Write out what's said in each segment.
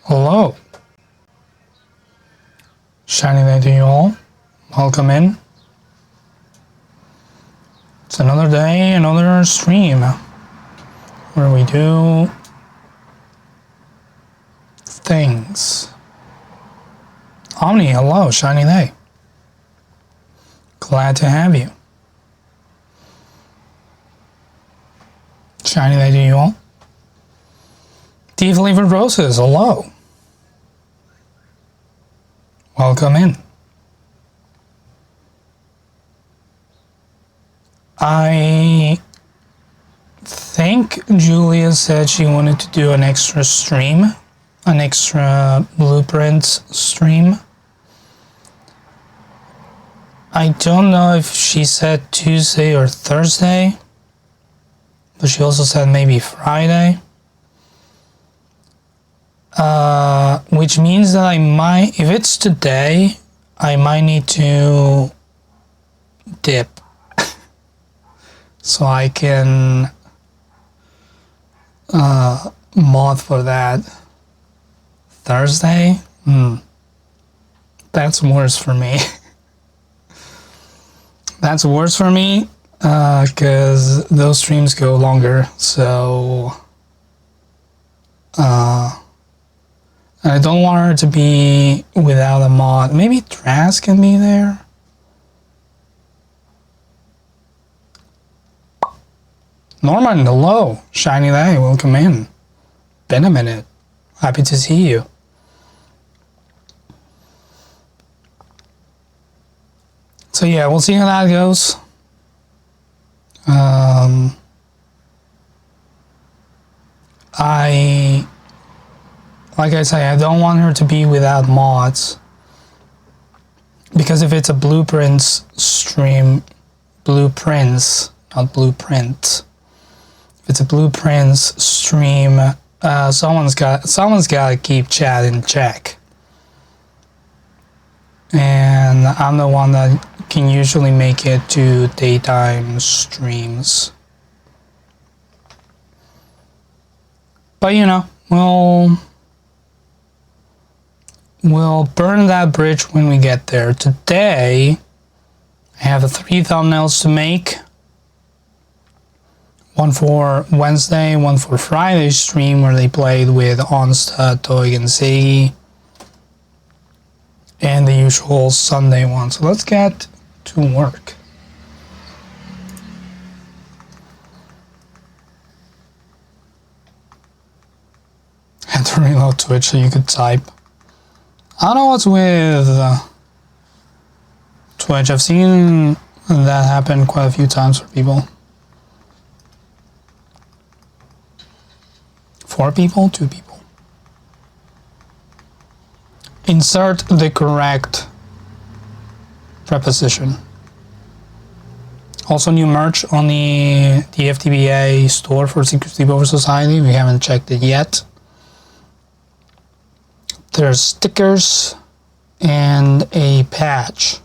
Hello. Shiny day to you all. Welcome in. It's another day, another stream where we do things. Omni, hello, shiny day. Glad to have you. Shiny day to you all. Tea flavored roses, hello. Welcome in. I think Julia said she wanted to do an extra stream, an extra blueprints stream. I don't know if she said Tuesday or Thursday, but she also said maybe Friday. Which means that I might, if it's today, I might need to dip so I can mod for that. Thursday? That's worse for me. That's worse for me because those streams go longer, so I don't want her to be without a mod. Maybe Traz can be there? Norman, hello. Shiny day, welcome in. Been a minute. Happy to see you. So yeah, we'll see how that goes. Like I say, I don't want her to be without mods. Because if it's a blueprints stream, blueprints, not blueprint. If it's a blueprints stream, someone's got to keep chat in check. And I'm the one that can usually make it to daytime streams. But you know, we'll burn that bridge when we get there. Today, I have 3 thumbnails to make. One for Wednesday, one for Friday's stream where they played with Onsta, Toig, and Ziggy. And the usual Sunday one. So let's get to work. Had to reload Twitch so you could type. I don't know what's with Twitch. I've seen that happen quite a few times for people. 4 people? 2 people. Insert the correct preposition. Also new merch on the FTBA store for Secret Sleepover Society. We haven't checked it yet. There's stickers and a patch.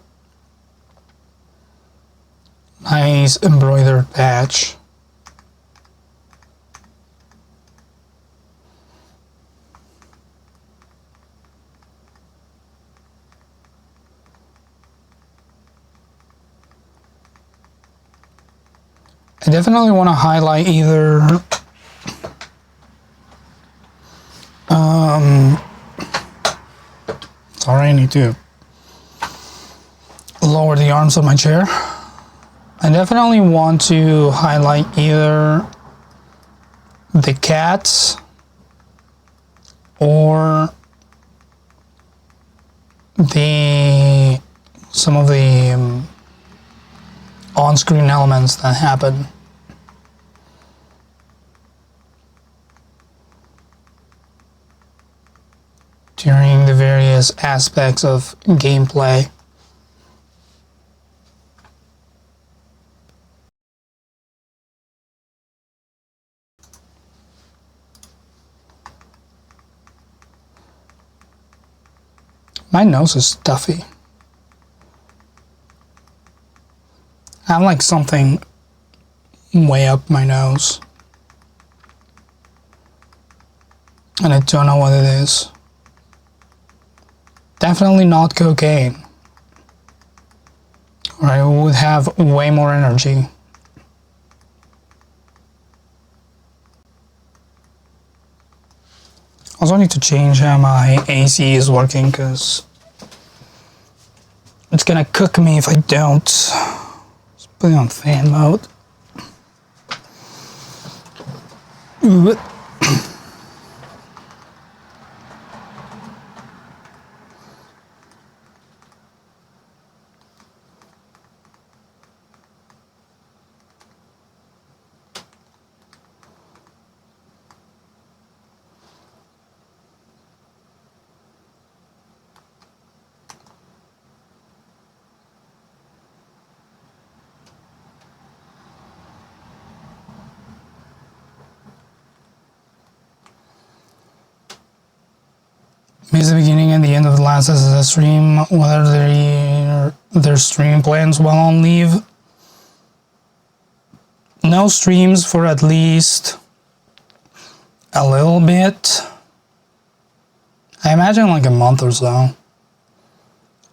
Nice embroidered patch. I definitely want to highlight either sorry, I need to lower the arms of my chair. I definitely want to highlight either the cats or some of the on-screen elements that happen. During the various aspects of gameplay. My nose is stuffy. I have like something way up my nose. And I don't know what it is. Definitely not cocaine. Or I would have way more energy. Also need to change how my AC is working because it's gonna cook me if I don't. Let's put it on fan mode. Ooh. Miss the beginning and the end of the last SSS stream, whether their stream plans while on leave. No streams for at least a little bit. I imagine like a month or so.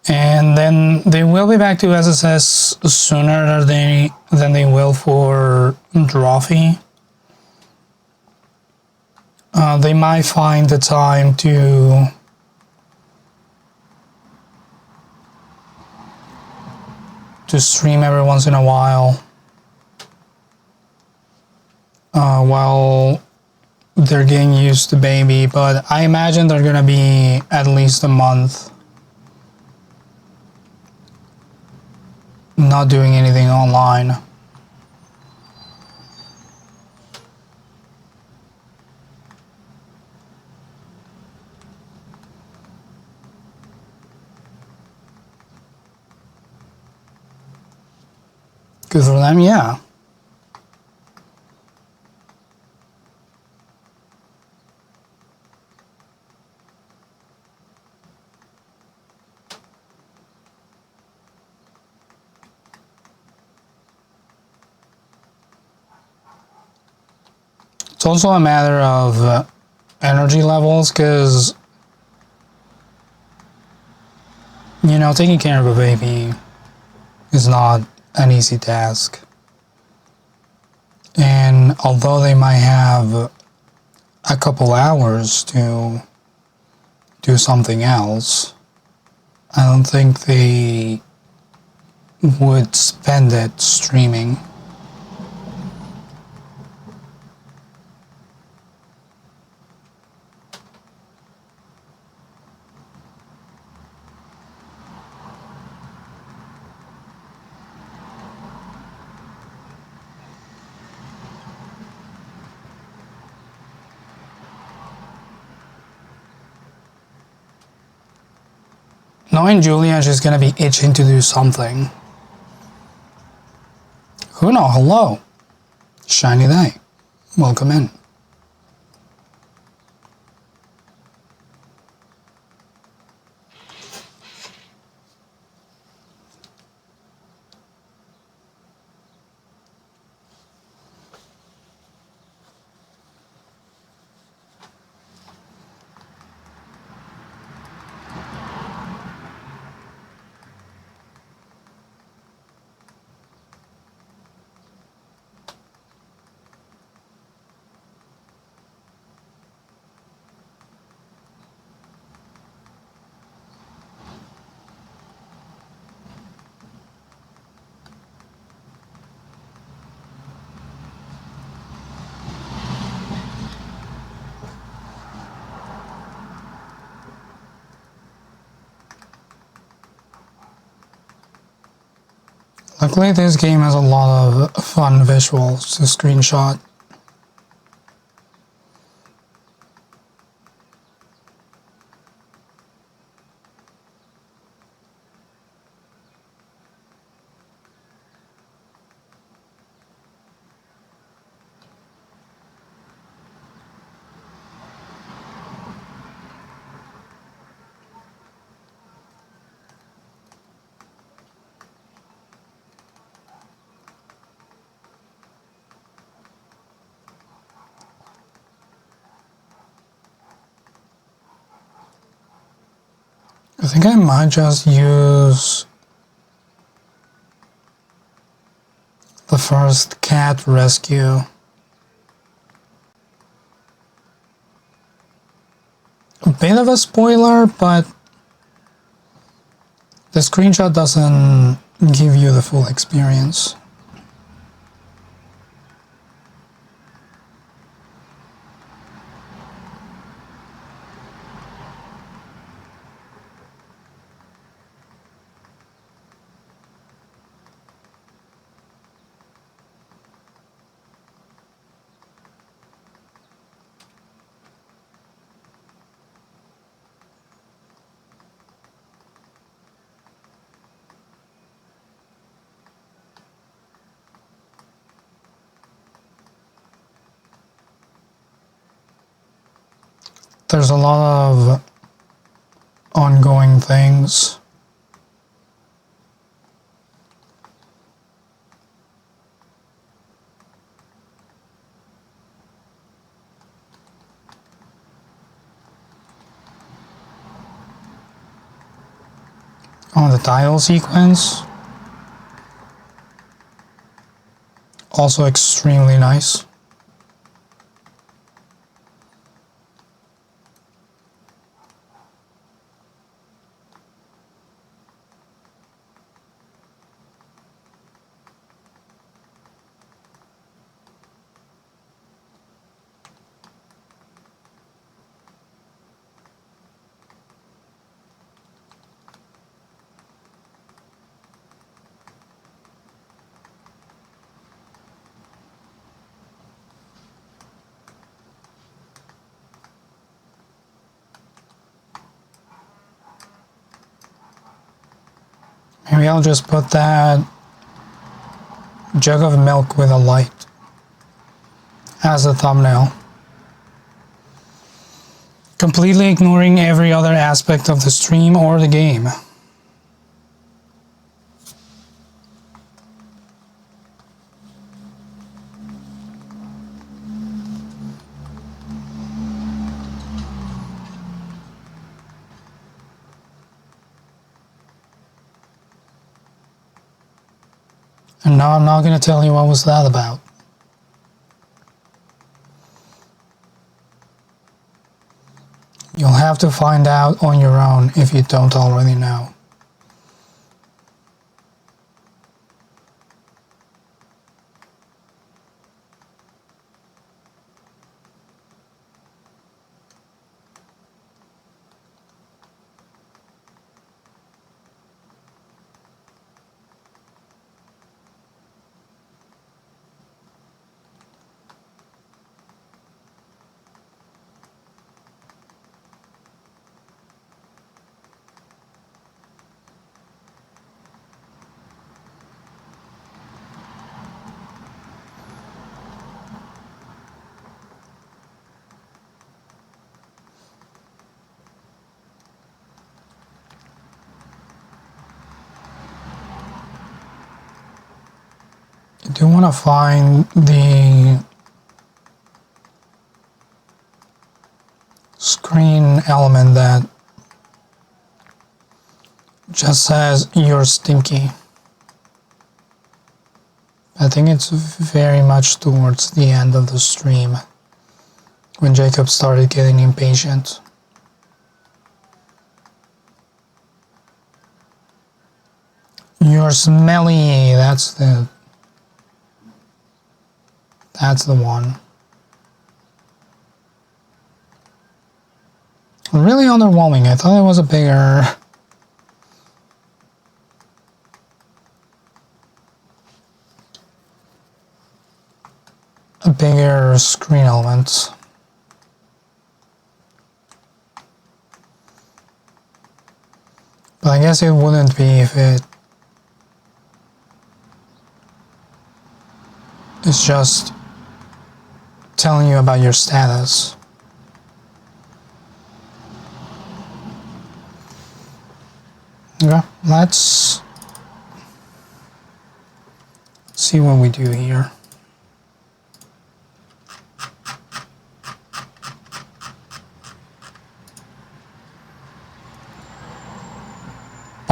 And then they will be back to SSS sooner than they will for Drawfee. They might find the time to stream every once in a while while they're getting used to baby, but I imagine they're gonna be at least a month not doing anything online. Good for them, yeah. It's also a matter of energy levels, because, you know, taking care of a baby is not an easy task. And although they might have a couple hours to do something else, I don't think they would spend it streaming. Knowing Julia, she's gonna be itching to do something. Huno, hello. Shiny day. Welcome in. Luckily, this game has a lot of fun visuals to screenshot. I think I might just use the first cat rescue. A bit of a spoiler, but the screenshot doesn't give you the full experience. There's a lot of ongoing things. Oh, the title sequence. Also extremely nice. Maybe I'll just put that jug of milk with a light as a thumbnail. Completely ignoring every other aspect of the stream or the game. And now I'm not going to tell you what was that about. You'll have to find out on your own if you don't already know. I do want to find the screen element that just says "you're stinky." I think it's very much towards the end of the stream when Jacob started getting impatient. You're smelly, that's the one. Really underwhelming. I thought it was a bigger screen element. But I guess it wouldn't be if it is just telling you about your status. Okay, let's see what we do here.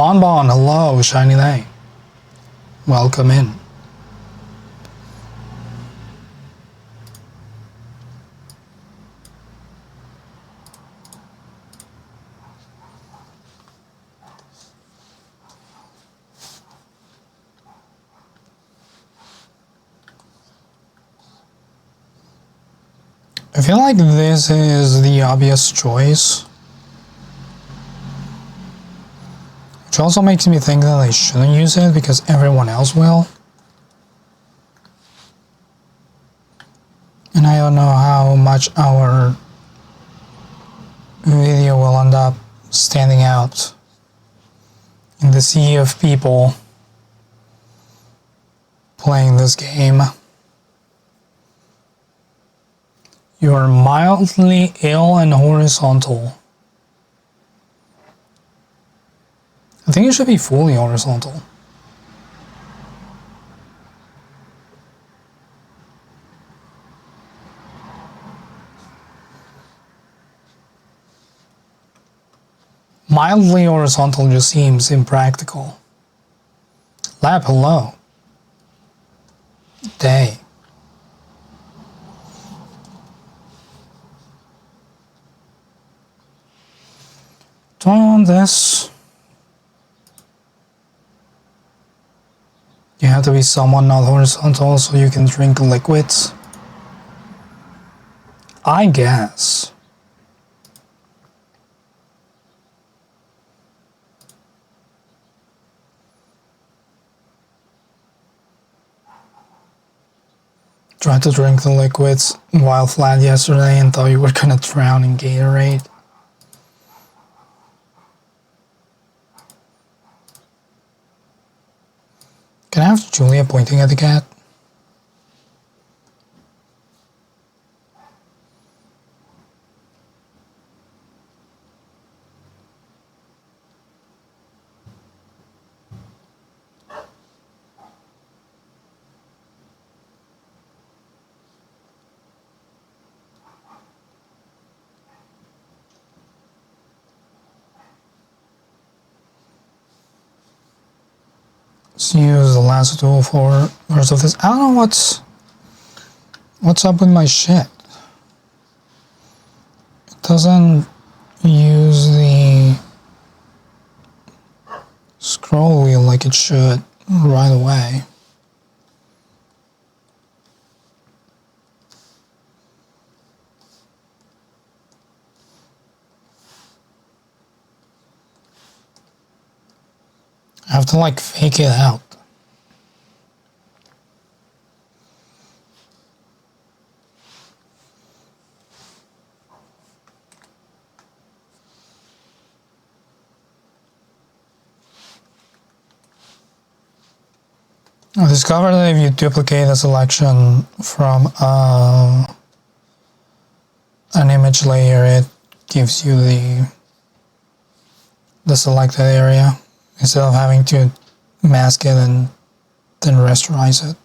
Bonbon, hello, Shiny Day. Welcome in. I feel like this is the obvious choice. Which also makes me think that I shouldn't use it because everyone else will. And I don't know how much our video will end up standing out in the sea of people playing this game. You are mildly ill and horizontal. I think it should be fully horizontal. Mildly horizontal just seems impractical. Lab, hello. Day. Do I want this? You have to be someone not horizontal so you can drink liquids. I guess. Tried to drink the liquids while flat yesterday and thought you were gonna drown in Gatorade. Can I have Julia pointing at the cat? Let's use the last tool for the rest of this. I don't know what's up with my shit. It doesn't use the scroll wheel like it should right away. I have to like fake it out. I discovered that if you duplicate a selection from an image layer, it gives you the selected area instead of having to mask it and then rasterize it.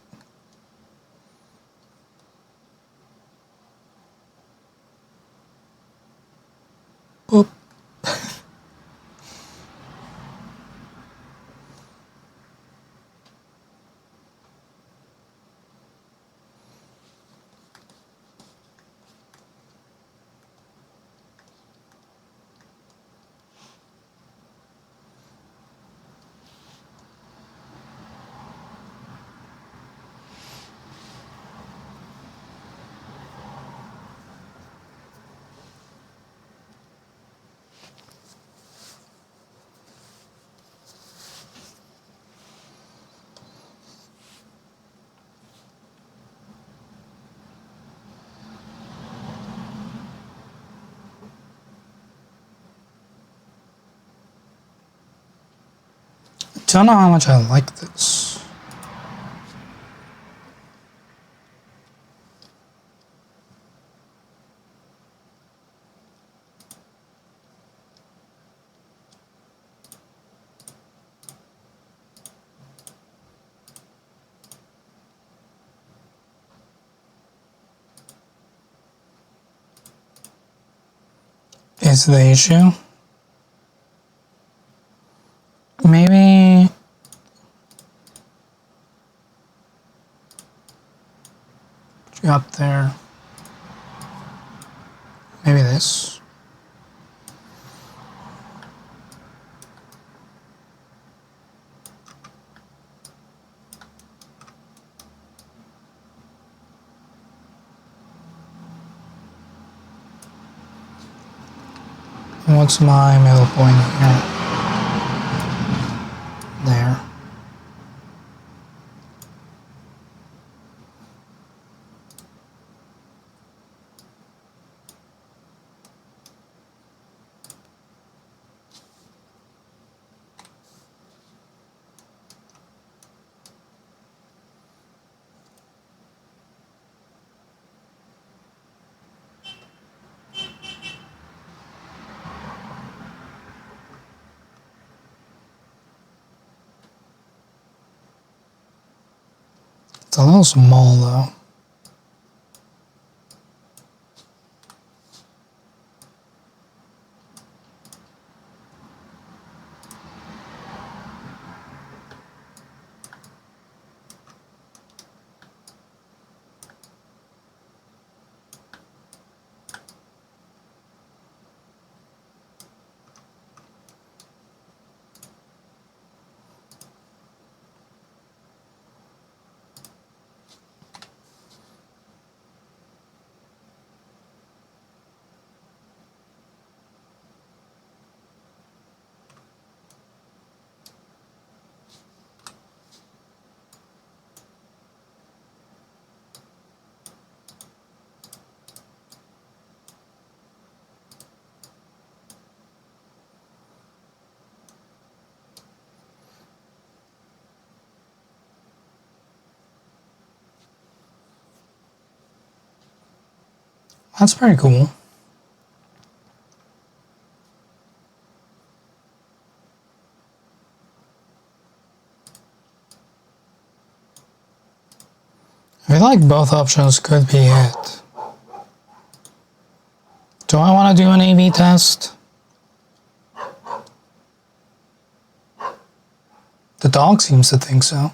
Boop. Don't know how much I like this. Is the issue? up there. Maybe this. What's my middle point here? There. It's a little small though. That's pretty cool. I feel like both options could be it. Do I want to do an A/B test? The dog seems to think so.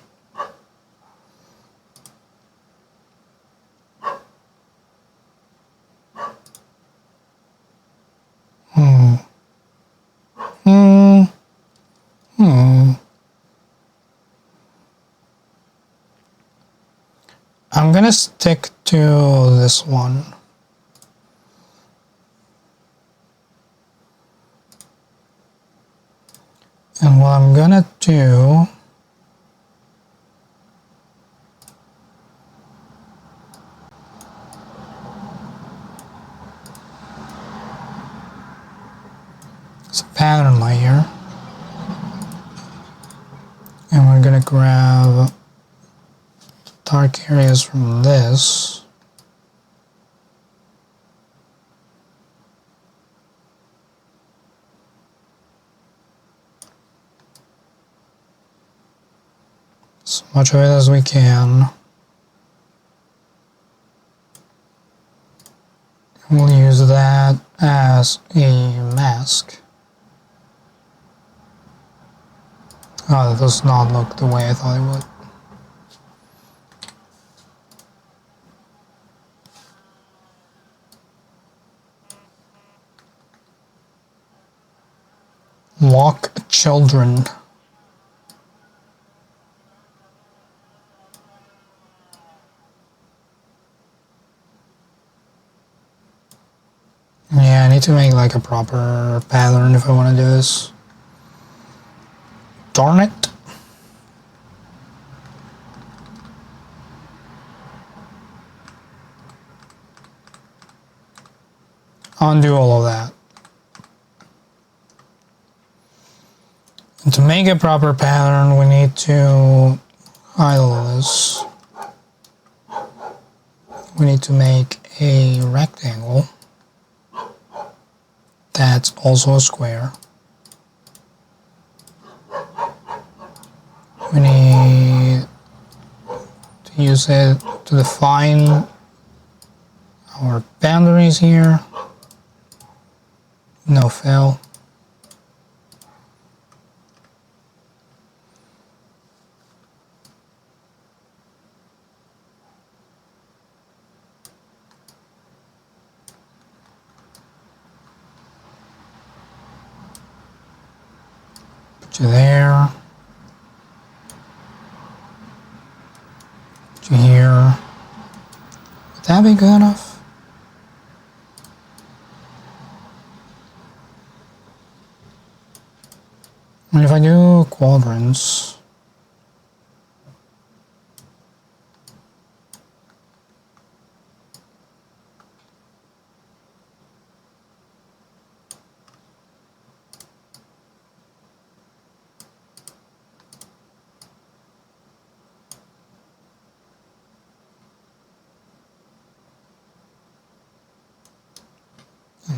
I'm gonna stick to this one. And what I'm gonna do is a pattern layer. And we're gonna grab dark areas from this. As much of it as we can. We'll use that as a mask. Oh, that does not look the way I thought it would. Lock children. Yeah, I need to make like a proper pattern if I want to do this. Darn it. Undo all of that. And to make a proper pattern, we need to idle this. We need to make a rectangle that's also a square. We need to use it to define our boundaries here. No fill. Put you there. Put you here. Would that be good enough? I mean, if I do quadrants...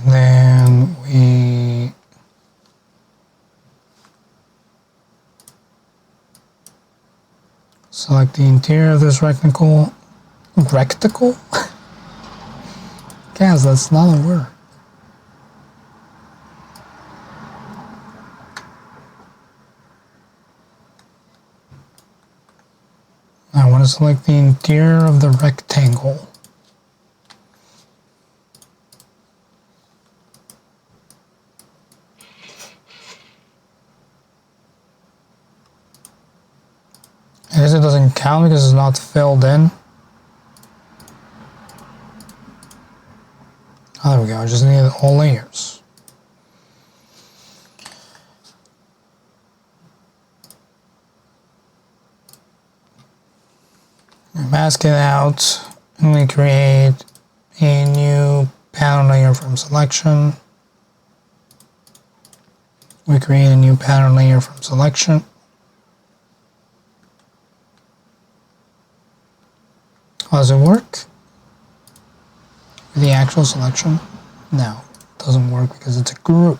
Then we select the interior of this rectangle. Rectangle? Khaz, that's not a word. I want to select the interior of the rectangle. I guess it doesn't count because it's not filled in. Oh, there we go. I just need all layers. We mask it out and we create a new pattern layer from selection. We create a new pattern layer from selection. How does it work? With the actual selection? No, it doesn't work because it's a group.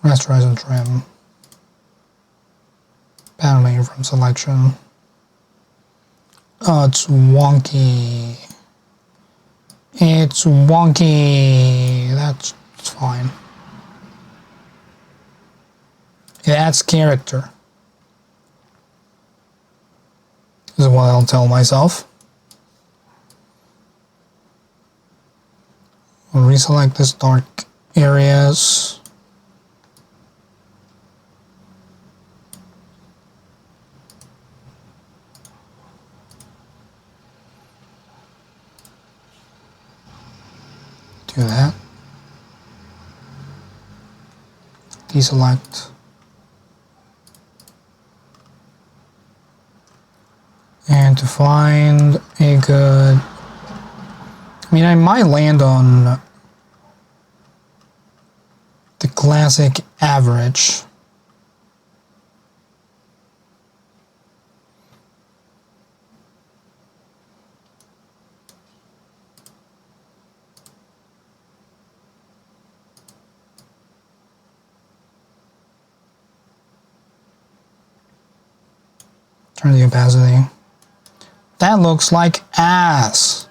Rasterize and trim. Pattern layer from selection. Oh, it's wonky. It's wonky. That's fine. It adds character. This is what I'll tell myself. I'll reselect this dark areas. Do that. Deselect. And to find a good... I mean, I might land on the classic average. Turn the opacity. That looks like ass.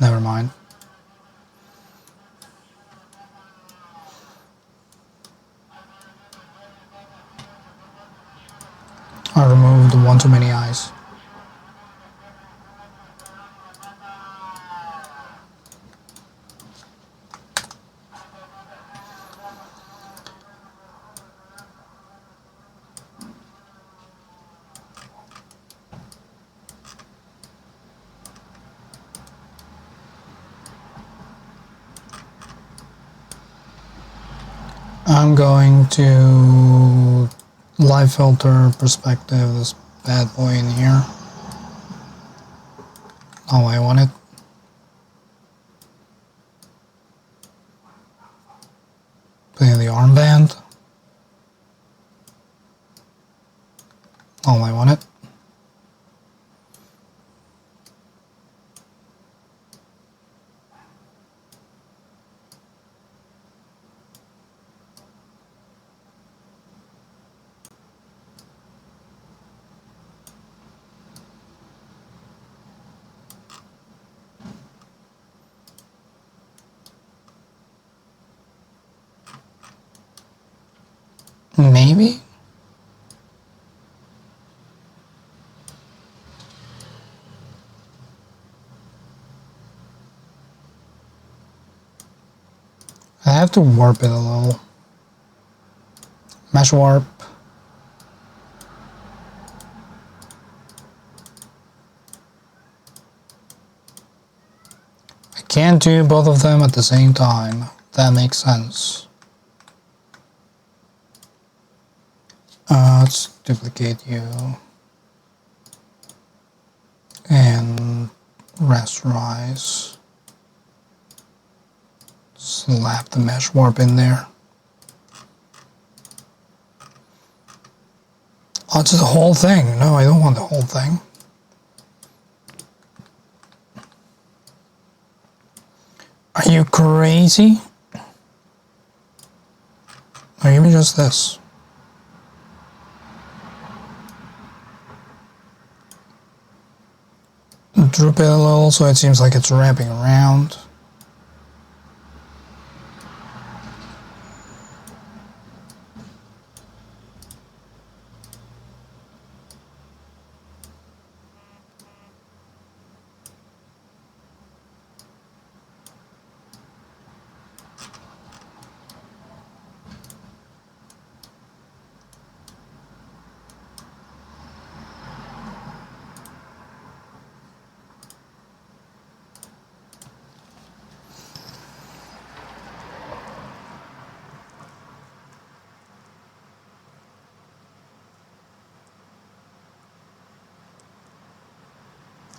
Never mind. I removed one too many eyes. I'm going to live filter perspective this bad boy in here. Oh, I want it. Put in the armband. Oh, I want it. Maybe? I have to warp it a little. Mesh warp. I can't do both of them at the same time. That makes sense. Let's duplicate you. And rasterize. Slap the mesh warp in there. Oh, it's the whole thing. No, I don't want the whole thing. Are you crazy? Or give me just this. Droop it a little so it seems like it's wrapping around.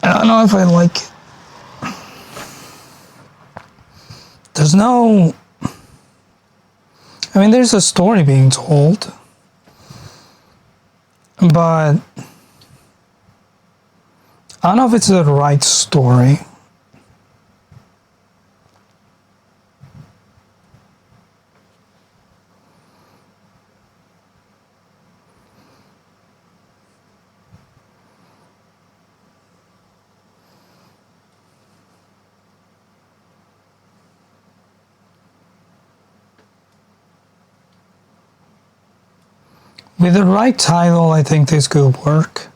I don't know if I like it. There's no... I mean, there's a story being told. But... I don't know if it's the right story. With the right title, I think this could work,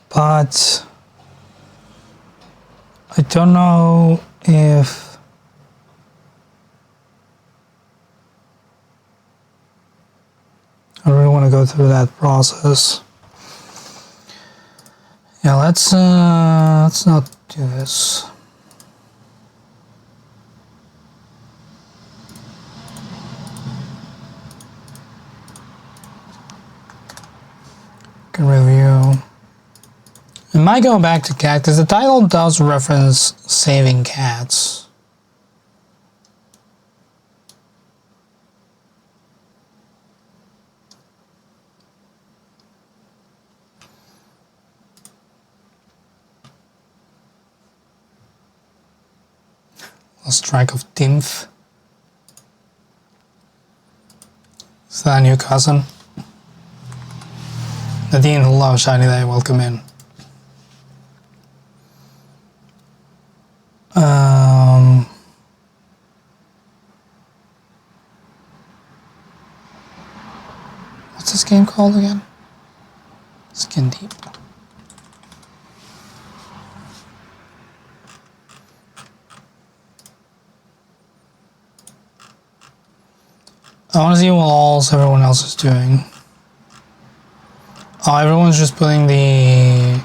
but I don't know if I really want to go through that process. Yeah, let's not do this. Review. I might go back to cat because the title does reference saving cats. A strike of Dimph. Is that a new cousin? Nadine loves Shiny Day, welcome in. What's this game called again? Skin Deep. I want to see what else everyone else is doing. Oh, everyone's just putting the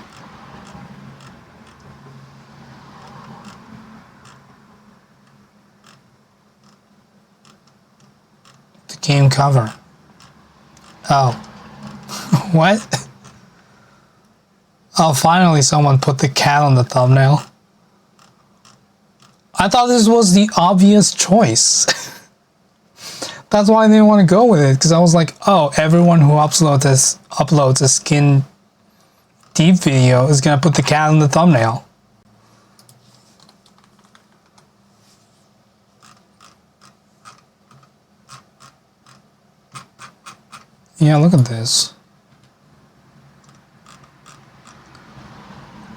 game cover. Oh. What? Oh, finally someone put the cat on the thumbnail. I thought this was the obvious choice. That's why I didn't want to go with it, because I was like, oh, everyone who uploads a Skin Deep video is gonna put the cat on the thumbnail. Yeah, look at this.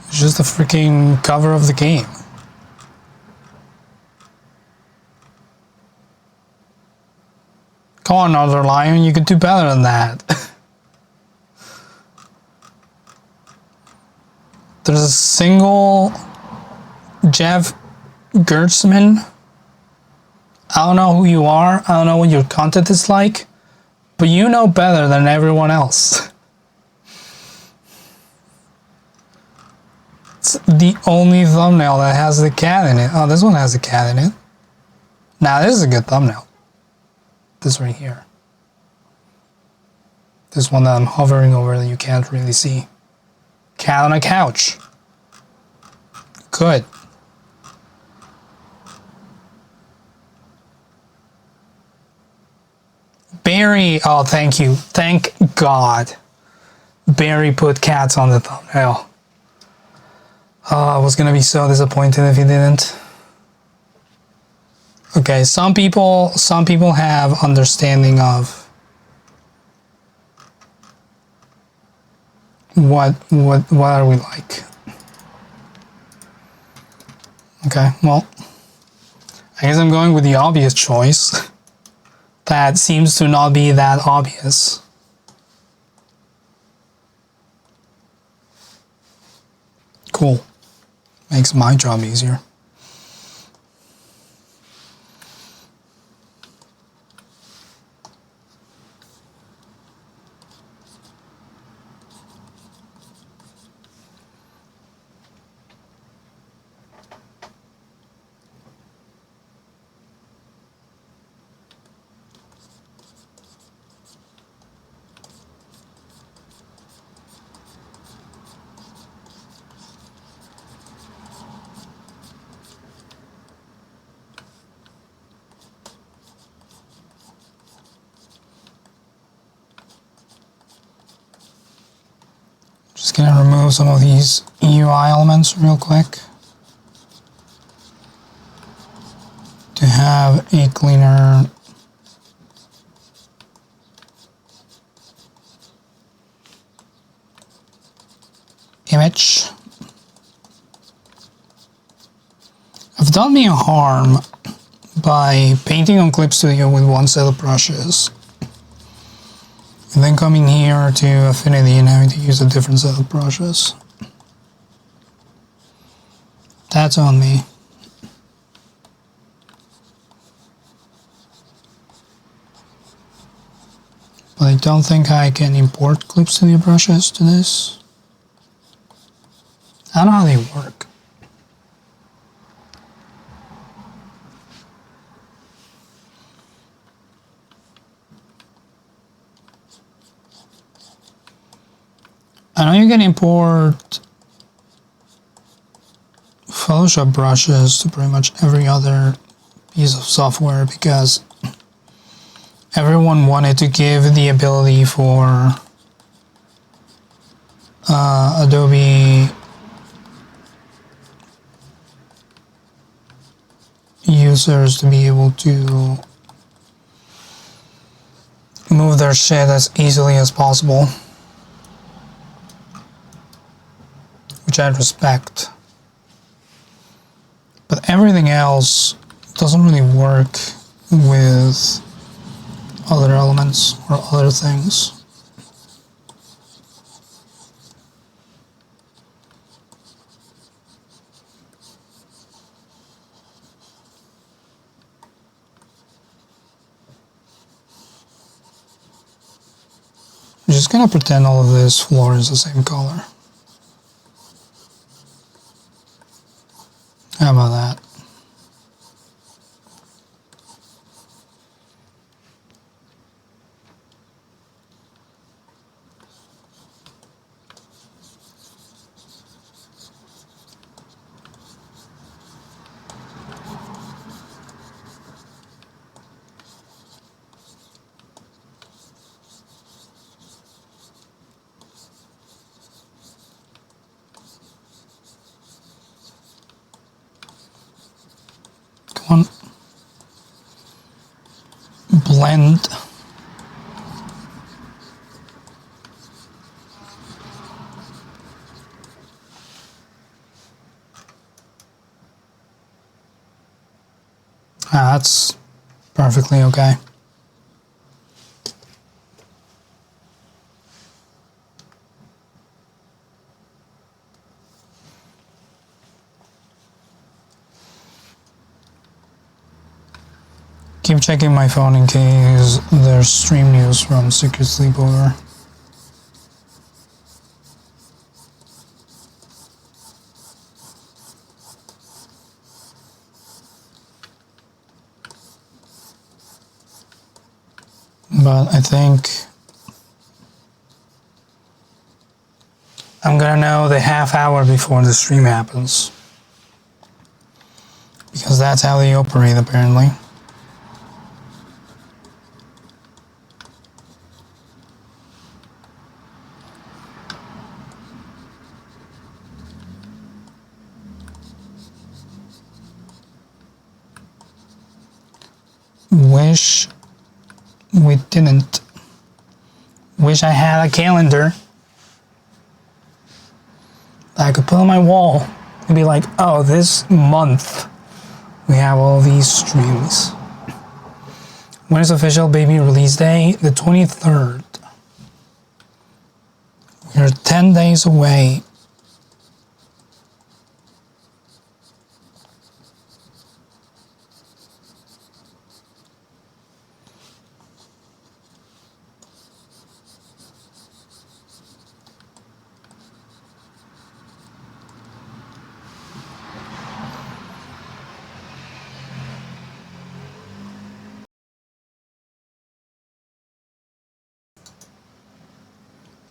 It's just the freaking cover of the game. Come on, Northern Lion, you could do better than that. There's a single Jeff Gertzman. I don't know who you are. I don't know what your content is like. But you know better than everyone else. It's the only thumbnail that has the cat in it. Oh, this one has a cat in it. Now this is a good thumbnail. This right here. This one that I'm hovering over that you can't really see. Cat on a couch. Good. Barry, oh thank you. Thank God. Barry put cats on the thumbnail. Oh, I was gonna be so disappointed if he didn't. Okay, some people have understanding of what are we like. Okay, well, I guess I'm going with the obvious choice. That seems to not be that obvious. Cool. Makes my job easier. Just gonna remove some of these UI elements real quick to have a cleaner image. I've done me a harm by painting on Clip Studio with one set of brushes and then coming here to Affinity and having to use a different set of brushes. That's on me. But I don't think I can import Clip Studio brushes to this. I don't know how they work. I know you can import Photoshop brushes to pretty much every other piece of software because everyone wanted to give the ability for Adobe users to be able to move their shit as easily as possible, which I respect. But everything else doesn't really work with other elements or other things. I'm just gonna pretend all of this floor is the same color. How about that? Come on. Blend. That's perfectly okay. keep checking my phone in case there's stream news from Secret Sleepover. But I think I'm gonna know the half hour before the stream happens. Because that's how they operate, apparently. Wish we didn't. Wish I had a calendar that I could put on my wall and be like, oh, this month we have all these streams. When is official baby release day? The 23rd. We're 10 days away.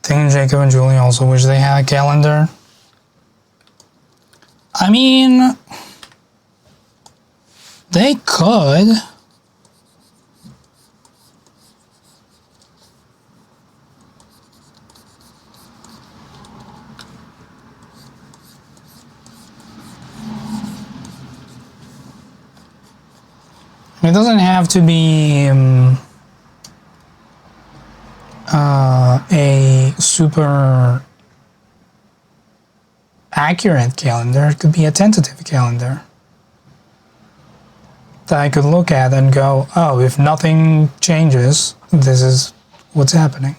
I think Jacob and Julie also wish they had a calendar. I mean, they could. It doesn't have to be a super accurate calendar. It could be a tentative calendar that I could look at and go, oh, if nothing changes, this is what's happening.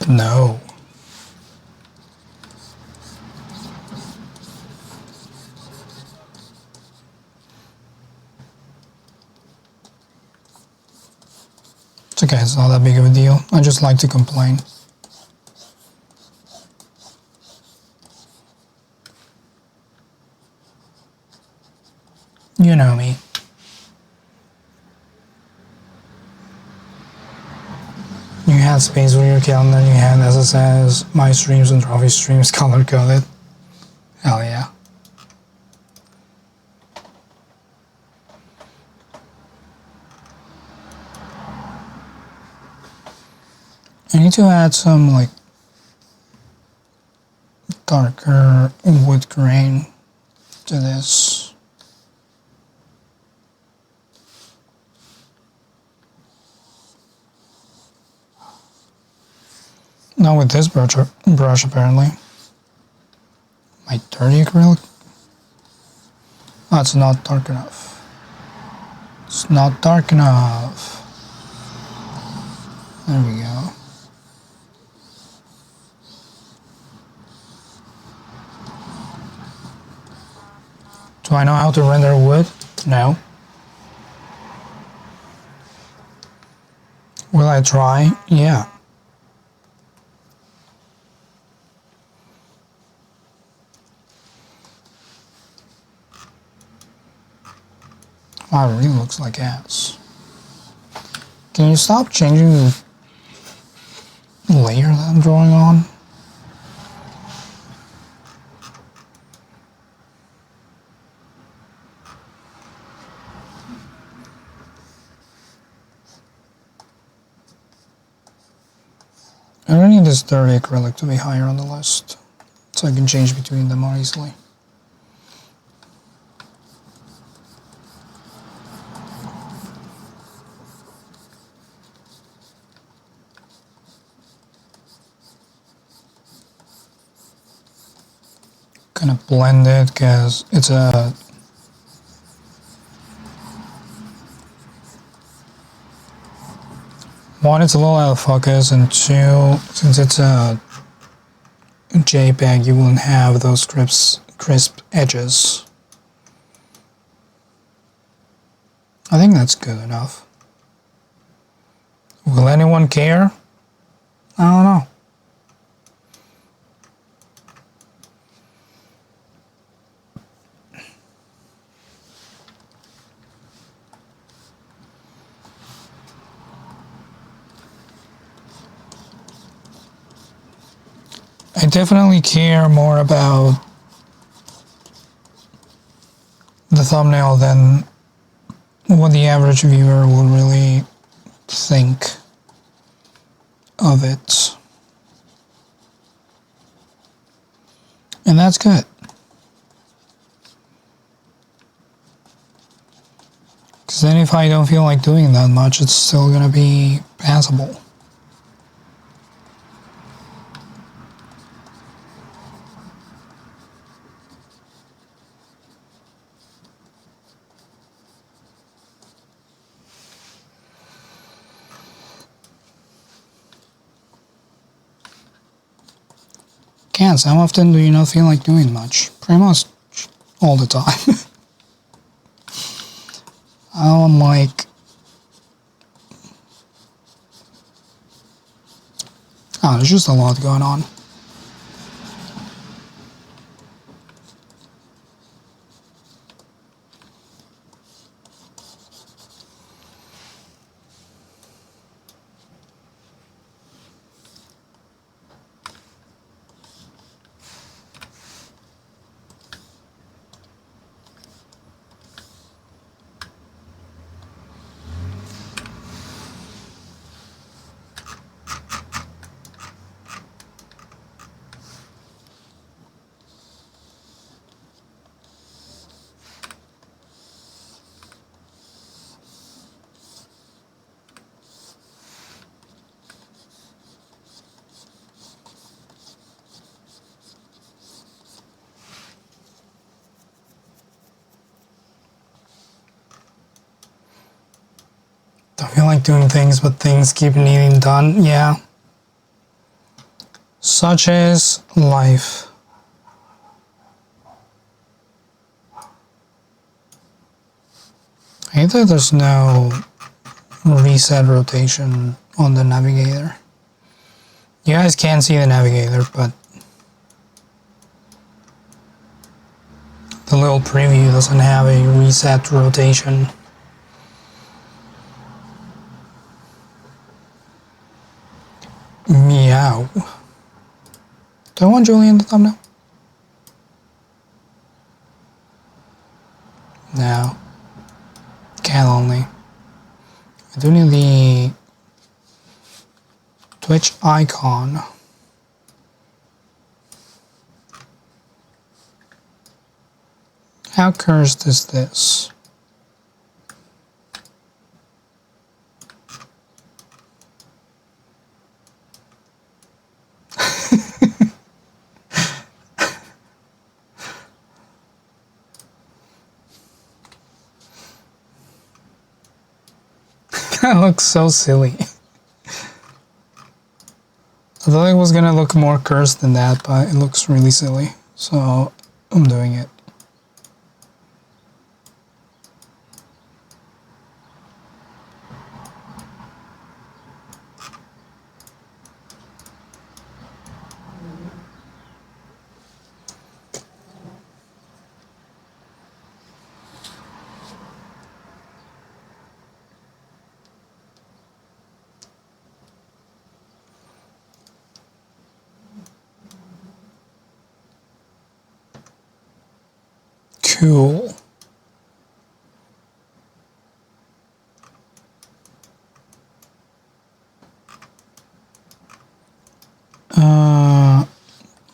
No. It's okay, it's not that big of a deal. I just like to complain. You know me. You had space for your calendar, you had SSS, my streams and trophy streams color coded. Hell yeah. I need to add some like darker wood grain to this. Not with this brush apparently. My dirty acrylic? Oh, it's not dark enough. It's not dark enough. There we go. Do I know how to render wood? No. Will I try? Yeah. Wow, it really looks like ass. Can you stop changing the layer that I'm drawing on? I don't need this dirty acrylic to be higher on the list, so I can change between them more easily. Kind of blend it because it's a One, it's a little out of focus, and two, since it's a JPEG, you won't have those crisp edges. I think that's good enough. Will anyone care? I don't know. I definitely care more about the thumbnail than what the average viewer will really think of it. And that's good. Because then if I don't feel like doing that much, it's still gonna be passable. Khaz, how often do you not feel like doing much? Pretty much all the time. I'm like... Oh, there's just a lot going on. Don't feel like doing things, but things keep needing done. Yeah. Such is life. I hate that there's no reset rotation on the navigator. You guys can't see the navigator, but the little preview doesn't have a reset rotation. Meow. Do I want Julie in the thumbnail? No. Cat only. I do need the Twitch icon. How cursed is this? That looks so silly. I thought it was gonna look more cursed than that, but it looks really silly. So I'm doing it. Cool.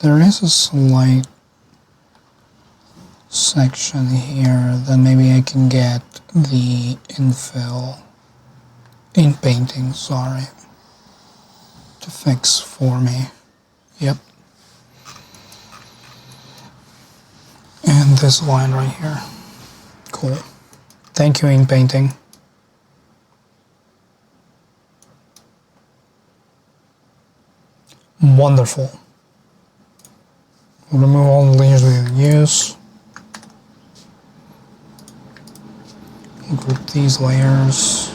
There is a slight section here that maybe I can get the infill in painting, sorry, to fix for me. Yep. And this line right here. Cool. Thank you, ink painting. Wonderful. We'll remove all the layers we didn't use. We'll group these layers.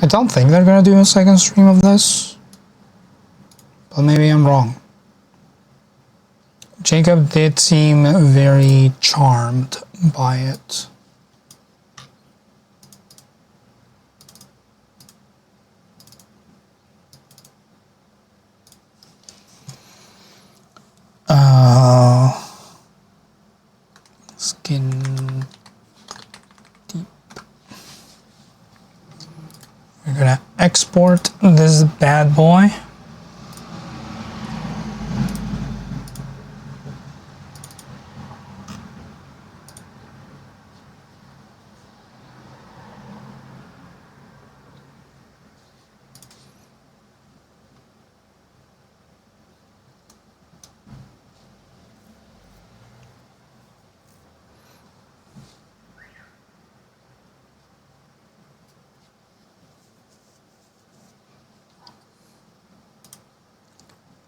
I don't think they're gonna do a second stream of this, but maybe I'm wrong. Jacob did seem very charmed by it. Skin deep. We're gonna export this bad boy.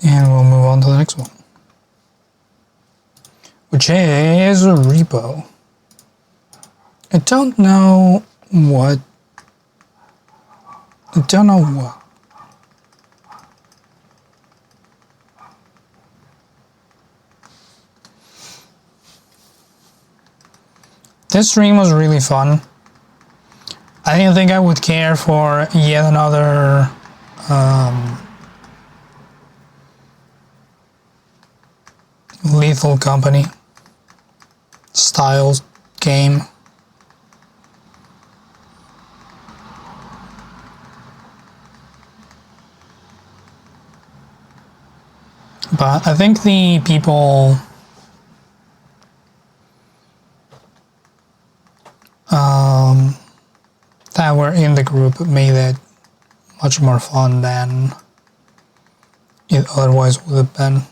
And we'll move on to the next one, which is a repo. I don't know what. This stream was really fun. I didn't think I would care for yet another Lethal Company style game. But I think the people that were in the group made it much more fun than it otherwise would have been.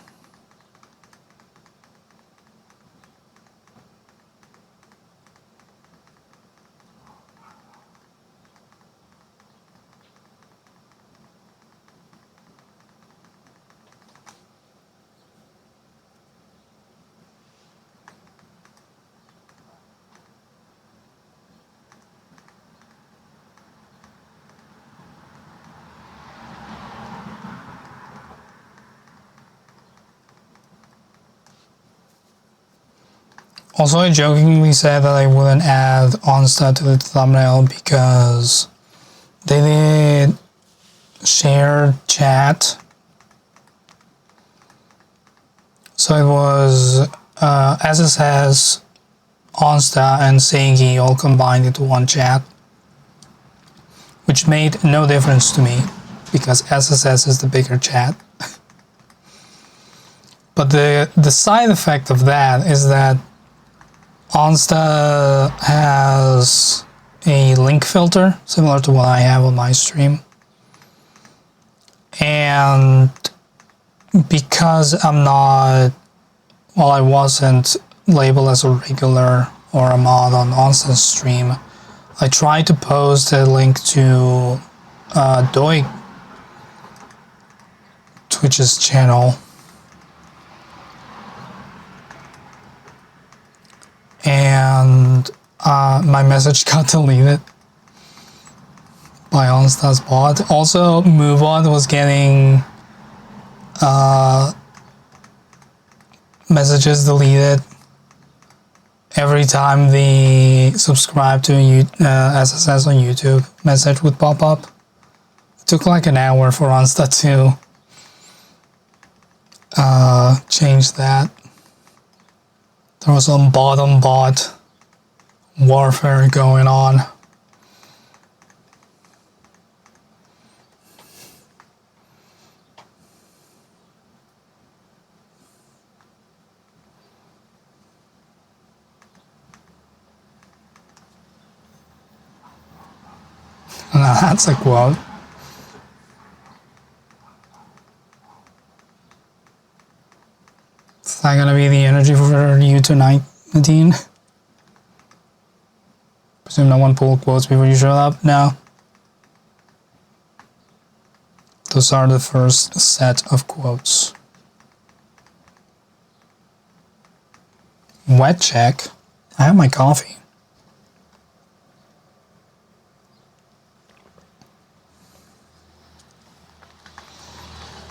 Also, I jokingly said that I wouldn't add Onsta to the thumbnail because they did share chat. So it was SSS, Onsta, and Seigi all combined into one chat, which made no difference to me because SSS is the bigger chat. But the side effect of that is that Onsta has a link filter similar to what I have on my stream, and because I wasn't labeled as a regular or a mod on Onsta's stream, I tried to post a link to Doi Twitch's channel, and my message got deleted by Onsta's bot. Also, MoveOn was getting messages deleted every time the subscribe to SSS on YouTube message would pop up. It took like an hour for Onsta to change that. There was some bot warfare going on. Now that's a quote. Is that gonna be the energy for you tonight, Nadine? Presume no one pulled quotes before you showed up? No. Those are the first set of quotes. Wet check. I have my coffee.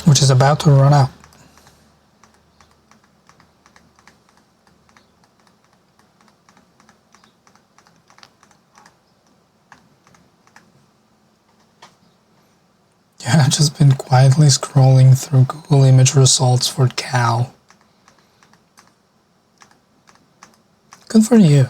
Which is about to run out. Yeah, I've just been quietly scrolling through Google image results for cow. Good for you.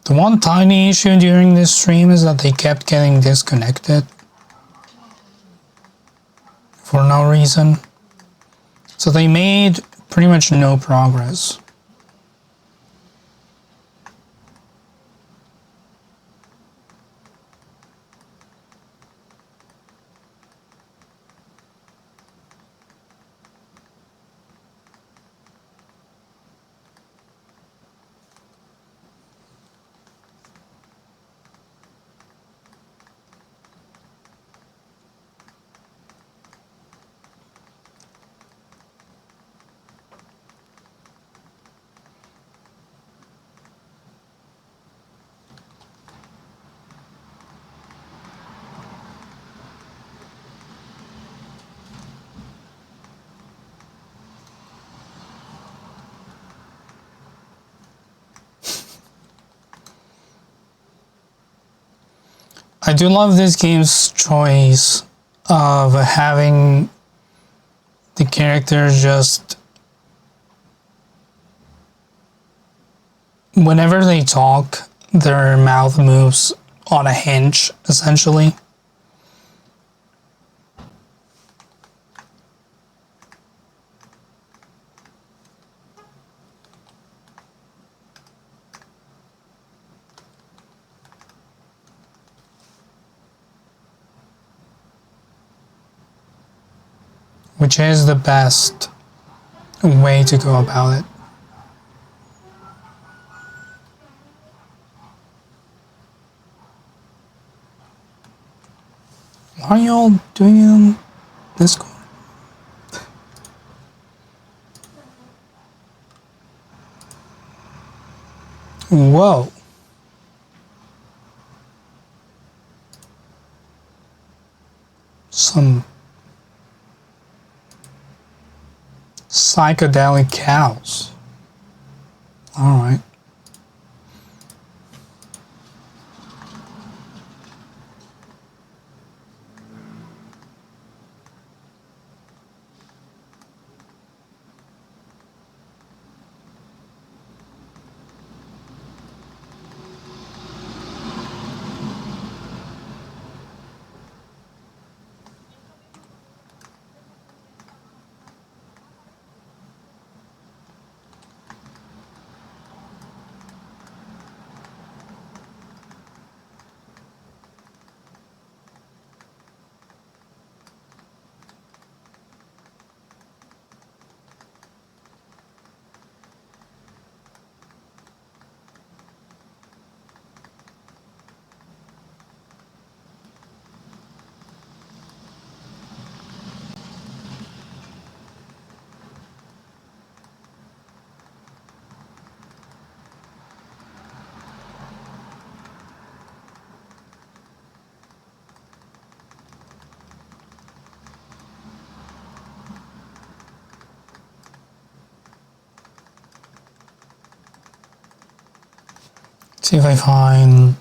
The one tiny issue during this stream is that they kept getting disconnected for no reason. So they made pretty much no progress. I do love this game's choice of having the characters just, whenever they talk, their mouth moves on a hinge, essentially. Which is the best way to go about it. Why are y'all doing it on Discord? Whoa. Some psychedelic cows. All right. See if I find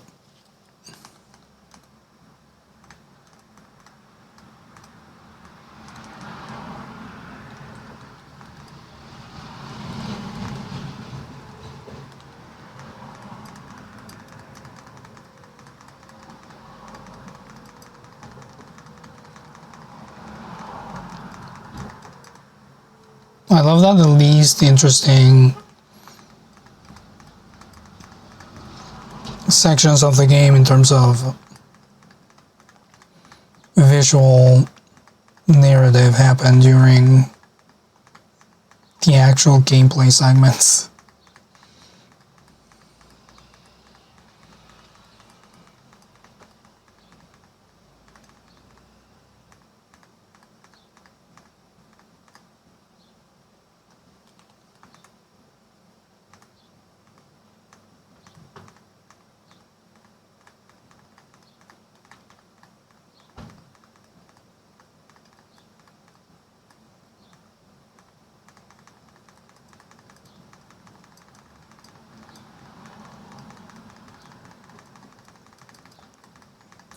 I love that the least interesting sections of the game in terms of visual narrative happen during the actual gameplay segments.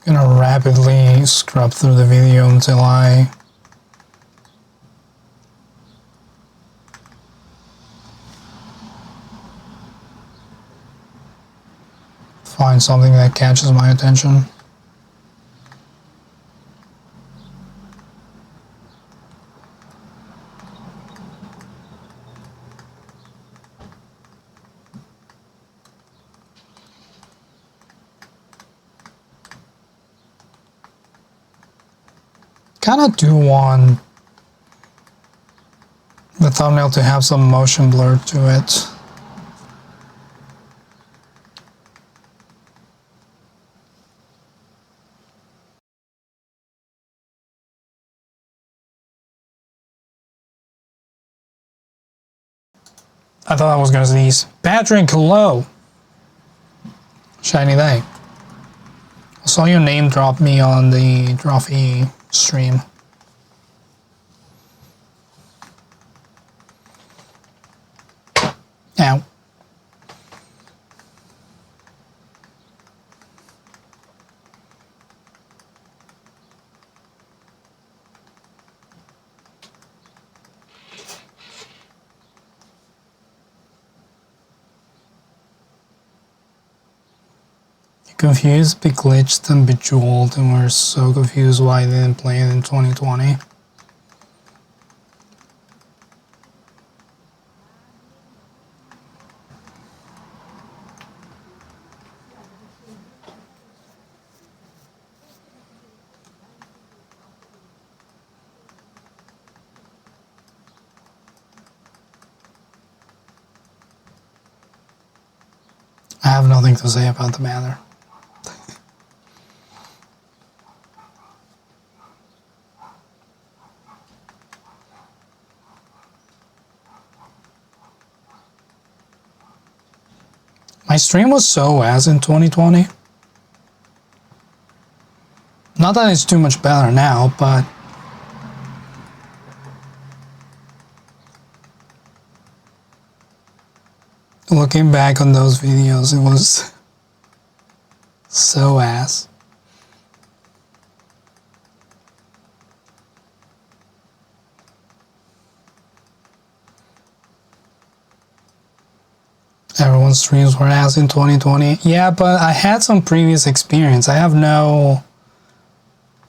Gonna rapidly scrub through the video until I find something that catches my attention. Kinda do want the thumbnail to have some motion blur to it. I thought I was gonna sneeze. Patrick, hello! Shiny day. I saw your name drop me on the Trophy stream. Ow. Confused, beglitched, and bejeweled, and we're so confused why they didn't play it in 2020. I have nothing to say about the matter. My stream was so ass in 2020. Not that it's too much better now, but looking back on those videos, it was so ass. Everyone's streams were ass in 2020. Yeah, but I had some previous experience. I have no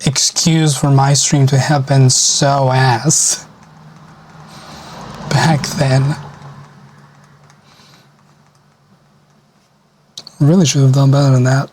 excuse for my stream to have been so ass back then. Really should have done better than that.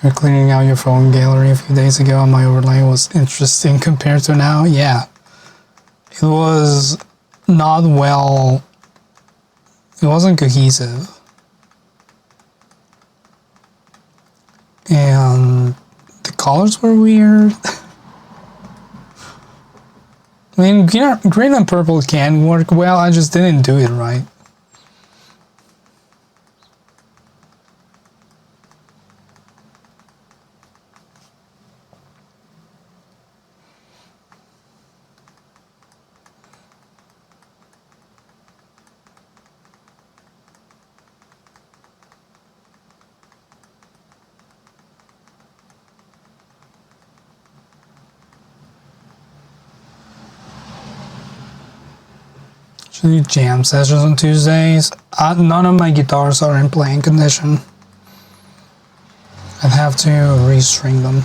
You're cleaning out your phone gallery a few days ago and my overlay was interesting compared to now. Yeah, it was not well, it wasn't cohesive. And the colors were weird. I mean, green and purple can work well, I just didn't do it right. Should do jam sessions on Tuesdays. None of my guitars are in playing condition. I'd have to restring them.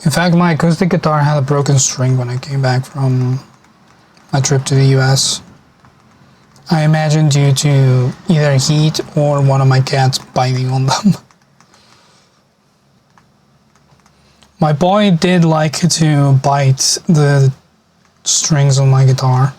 In fact, my acoustic guitar had a broken string when I came back from my trip to the US. I imagine due to either heat or one of my cats biting on them. My boy did like to bite the strings on my guitar.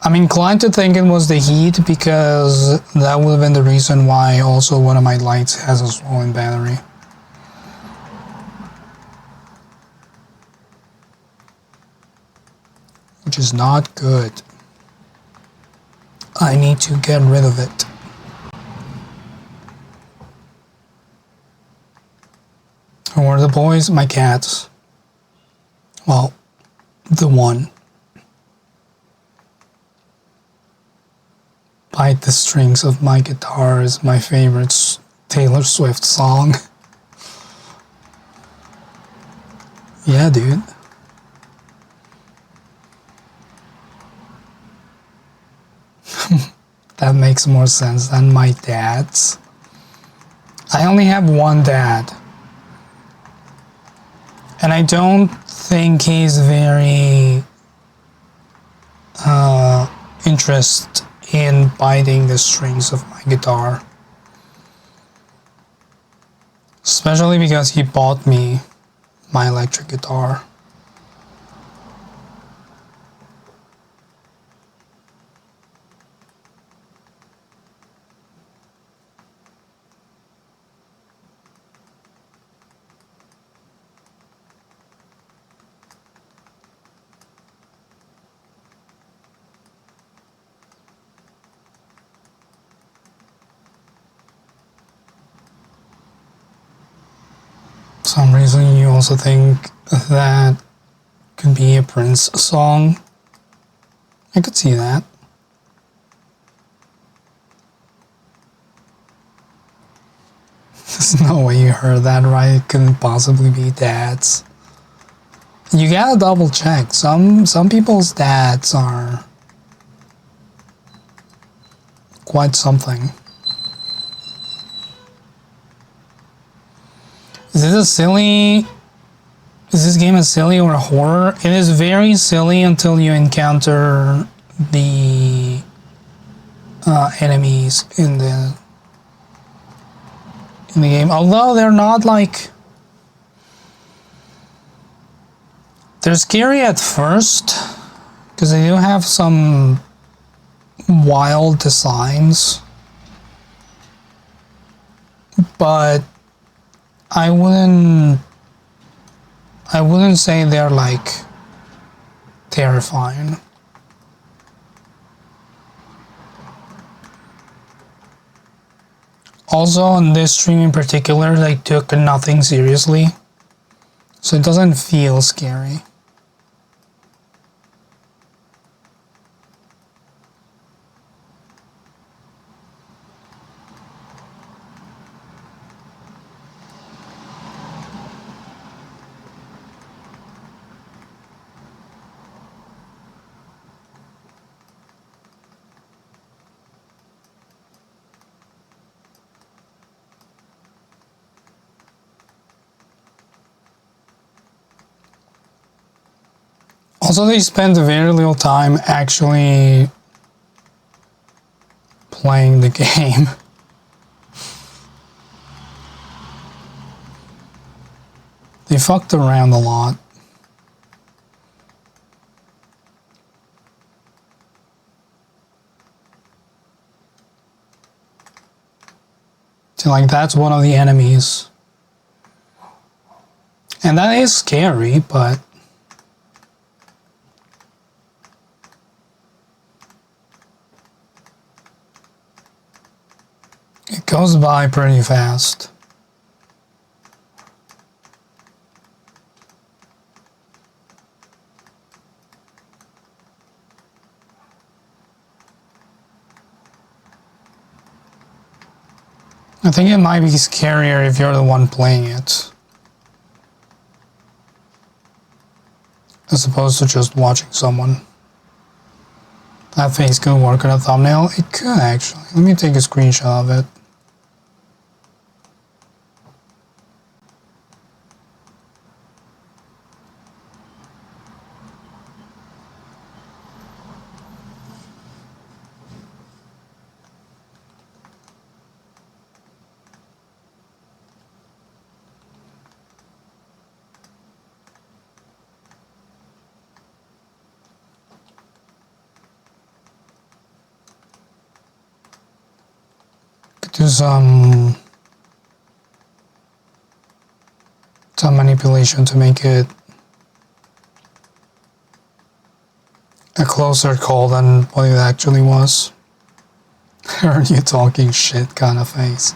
I'm inclined to think it was the heat because that would have been the reason why also one of my lights has a swollen battery. Which is not good. I need to get rid of it. Who are the boys? My cats. Well, the one. Bite the Strings of My Guitar is my favorite Taylor Swift song. Yeah, dude. That makes more sense than my dad's. I only have one dad. And I don't think he's very interested in biting the strings of my guitar. Especially because he bought me my electric guitar. For some reason you also think that could be a Prince song. I could see that. There's no way you heard that right. It couldn't possibly be dads. You gotta double check. Some people's dads are quite something. Is this game a silly or a horror? It is very silly until you encounter the enemies in the game. Although they're not like... They're scary at first, because they do have some wild designs. But I wouldn't say they're like terrifying. Also, on this stream in particular, they took nothing seriously, so it doesn't feel scary. Also, they spend very little time actually playing the game. They fucked around a lot. So, like, that's one of the enemies. And that is scary, but... it goes by pretty fast. I think it might be scarier if you're the one playing it, as opposed to just watching someone. That face could work on a thumbnail. It could actually. Let me take a screenshot of it. Do some manipulation to make it a closer call than what it actually was. Are you talking shit kind of face?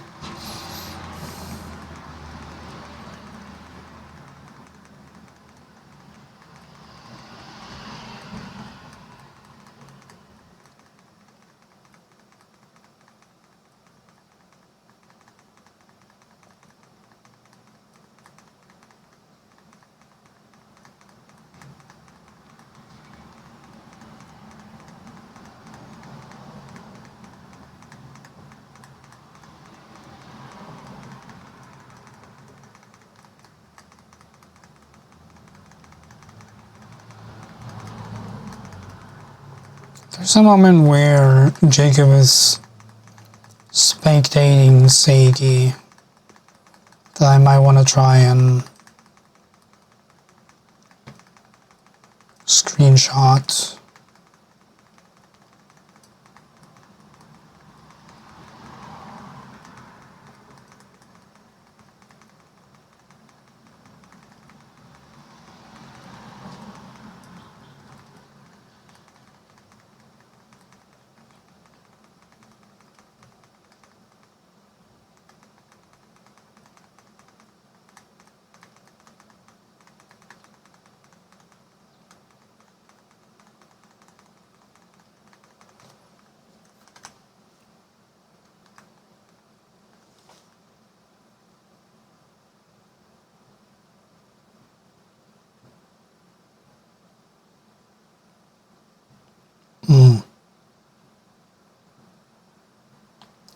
There's a moment where Jacob is spectating Sadie that I might want to try and screenshot.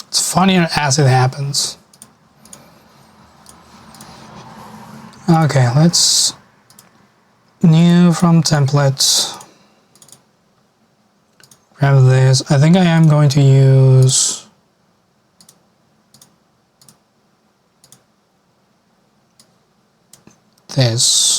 It's funnier as it happens. Okay, let's new from templates. Grab this. I think I am going to use this.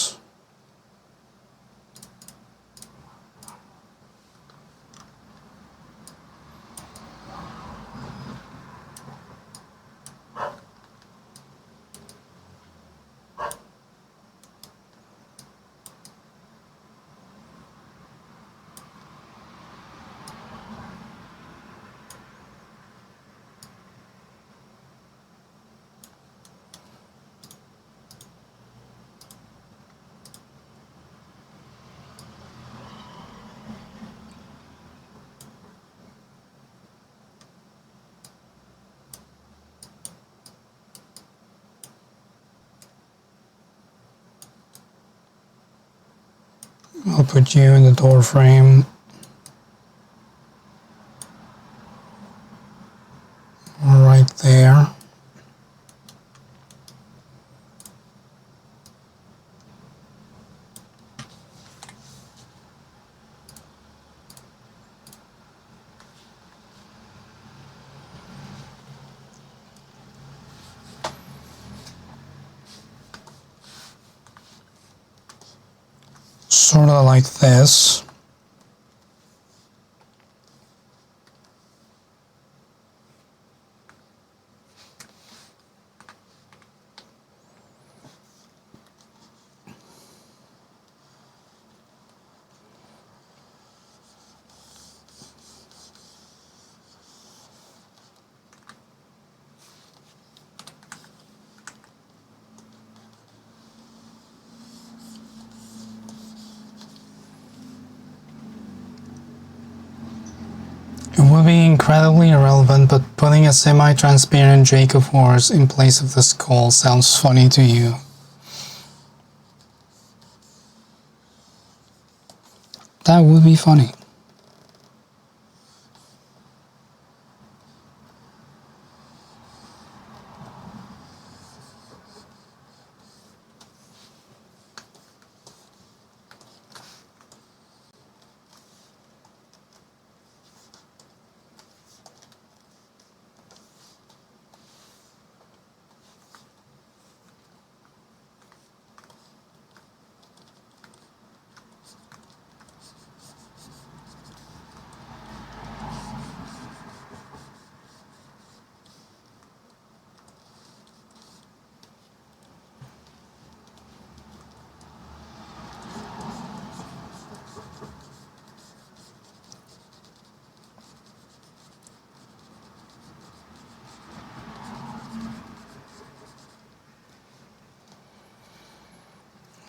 I'll put you in the door frame. Right there. Sort of like this. incredibly irrelevant, but putting a semi-transparent Jacob horse in place of the skull sounds funny to you. That would be funny.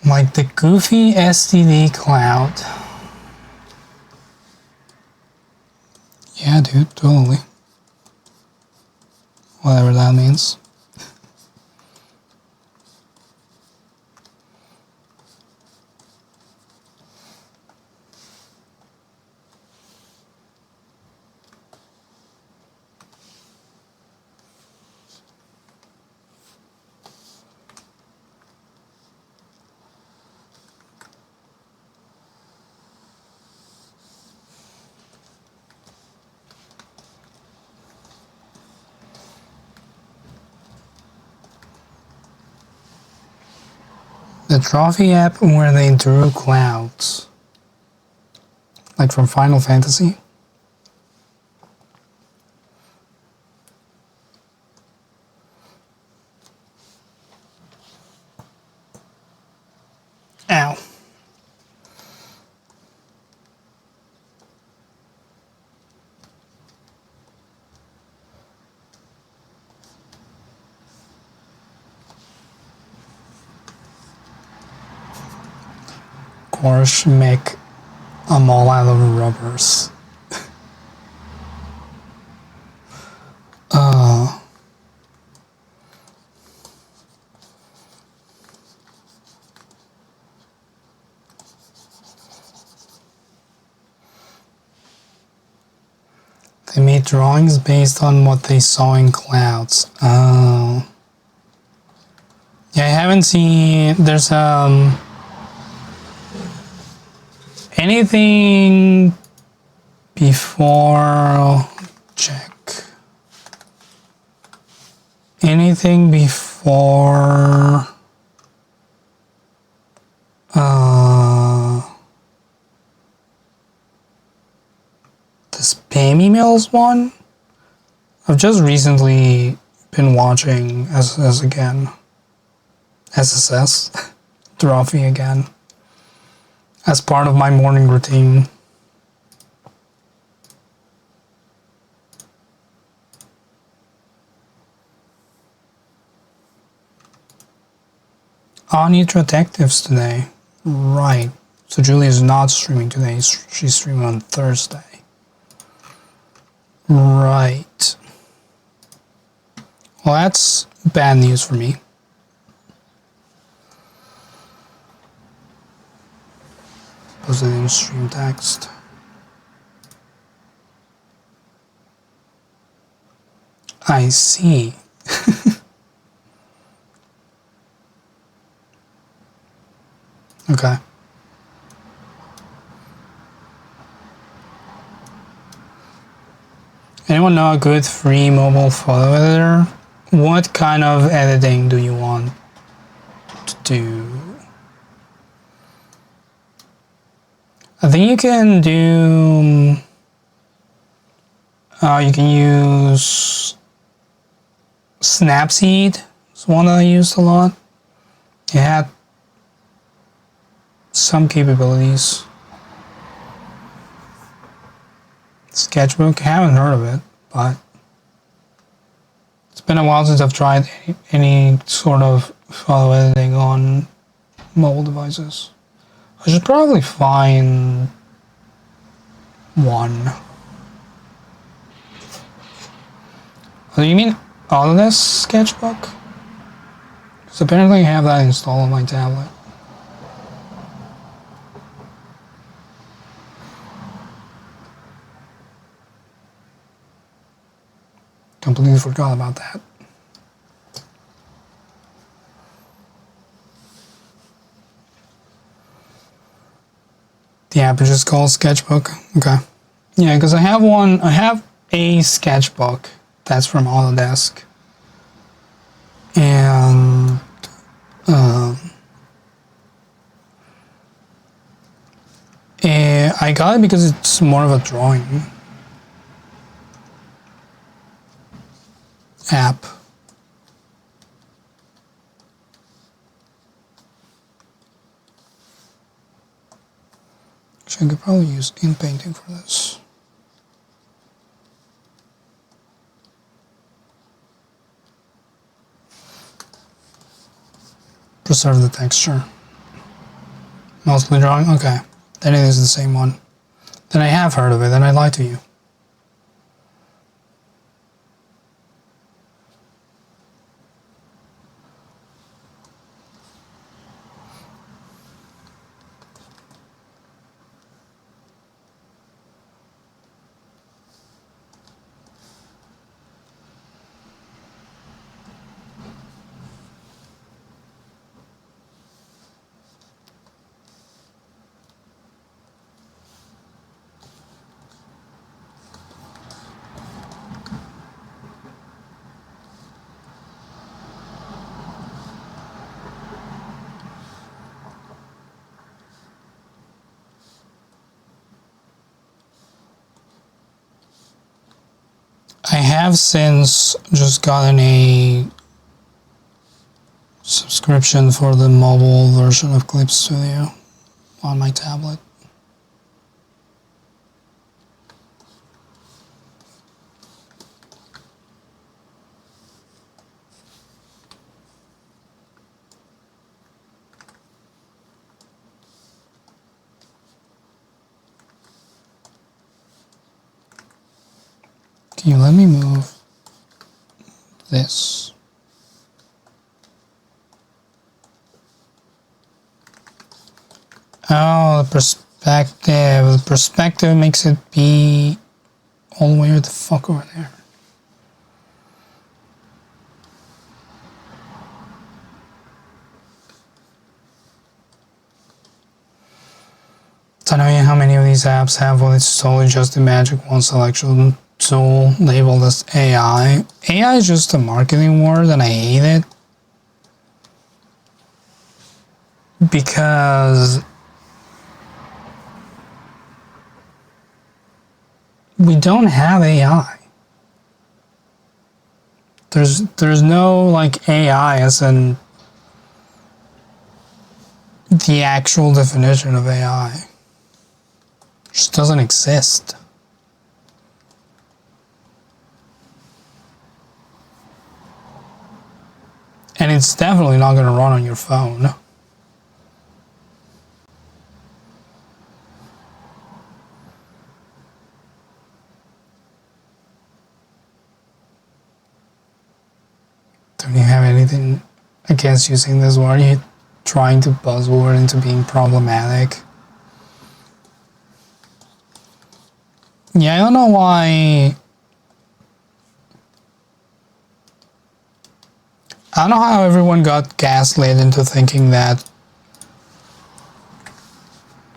Like the goofy STD cloud. Yeah, dude, totally. Whatever that means. The trophy app where they drew clouds. Like from Final Fantasy. Ow. Course make a mall out of rubbers. They made drawings based on what they saw in clouds. Oh. Yeah, I haven't seen. There's anything before. Check. Anything before. The spam emails one. I've just recently been watching SS again. SSS. Trophy again. As part of my morning routine. Oh, new detectives today. Right. So Julia's not streaming today. She's streaming on Thursday. Right. Well, that's bad news for me. Posted in stream text. I see. Okay. Anyone know a good free mobile photo editor? What kind of editing do you want to do? I think you can do. You can use Snapseed. It's one that I used a lot. It had some capabilities. Sketchbook, I haven't heard of it, but it's been a while since I've tried any sort of photo editing on mobile devices. I should probably find one. Oh, you mean Autodesk Sketchbook? Because apparently I have that installed on my tablet. Completely forgot about that. The app is just called Sketchbook. Okay. Yeah, because I have one. I have a sketchbook that's from Autodesk, and I got it because it's more of a drawing app. Actually, I could probably use InPainting for this. Preserve the texture. Mostly drawing? Okay. Then it is the same one. Then I have heard of it, then I lied to you. I have since just gotten a subscription for the mobile version of Clip Studio on my tablet. Can you let me move this? Oh, the perspective. The perspective makes it be all the way the fuck over there. I don't know how many of these apps have one. It's totally just the magic one selection tool labeled as AI. AI is just a marketing word and I hate it. Because we don't have AI. There's no like AI as in the actual definition of AI. It just doesn't exist. And it's definitely not going to run on your phone. Don't you have anything against using this word? Are you trying to buzzword into being problematic? Yeah, I don't know why. I don't know how everyone got gaslit into thinking that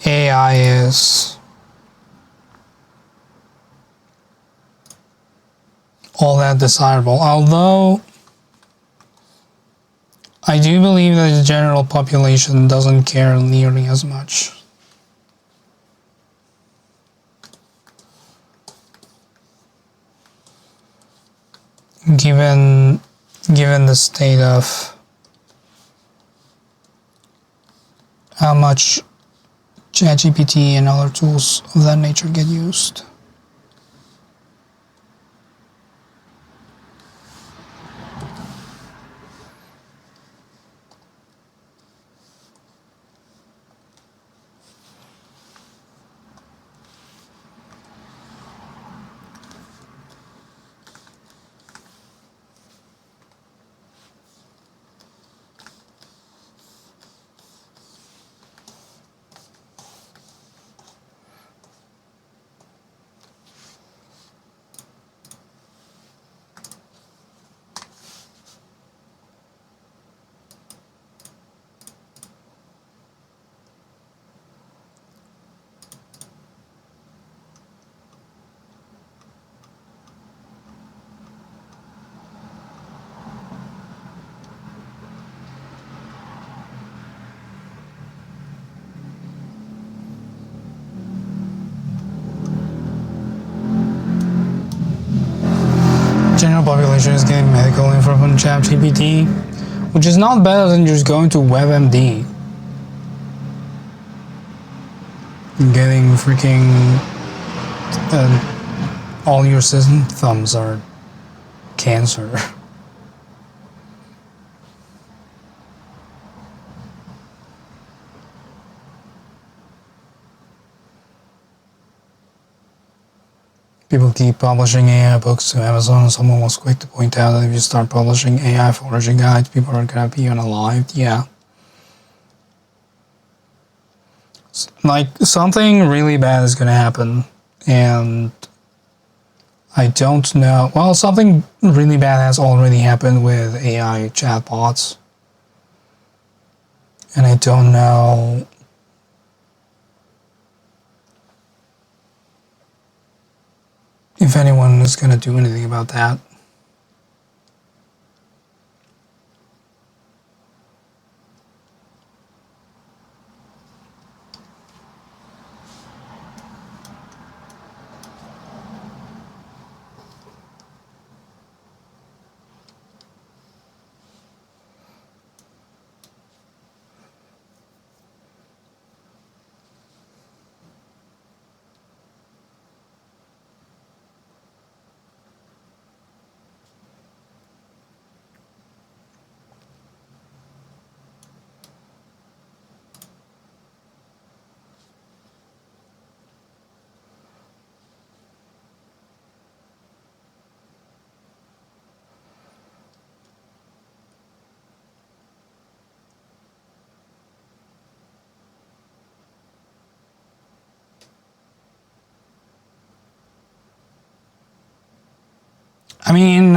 AI is all that desirable. Although I do believe that the general population doesn't care nearly as much. Given the state of how much ChatGPT and other tools of that nature get used. general population is getting medical info from ChatGPT, which is not better than just going to WebMD and getting freaking all your symptoms are cancer. People keep publishing AI books to Amazon, and someone was quick to point out that if you start publishing AI foraging guides, people are gonna be unalived. Yeah. Like, something really bad is gonna happen, and I don't know. Well, something really bad has already happened with AI chatbots, and I don't know if anyone is gonna do anything about that. I mean,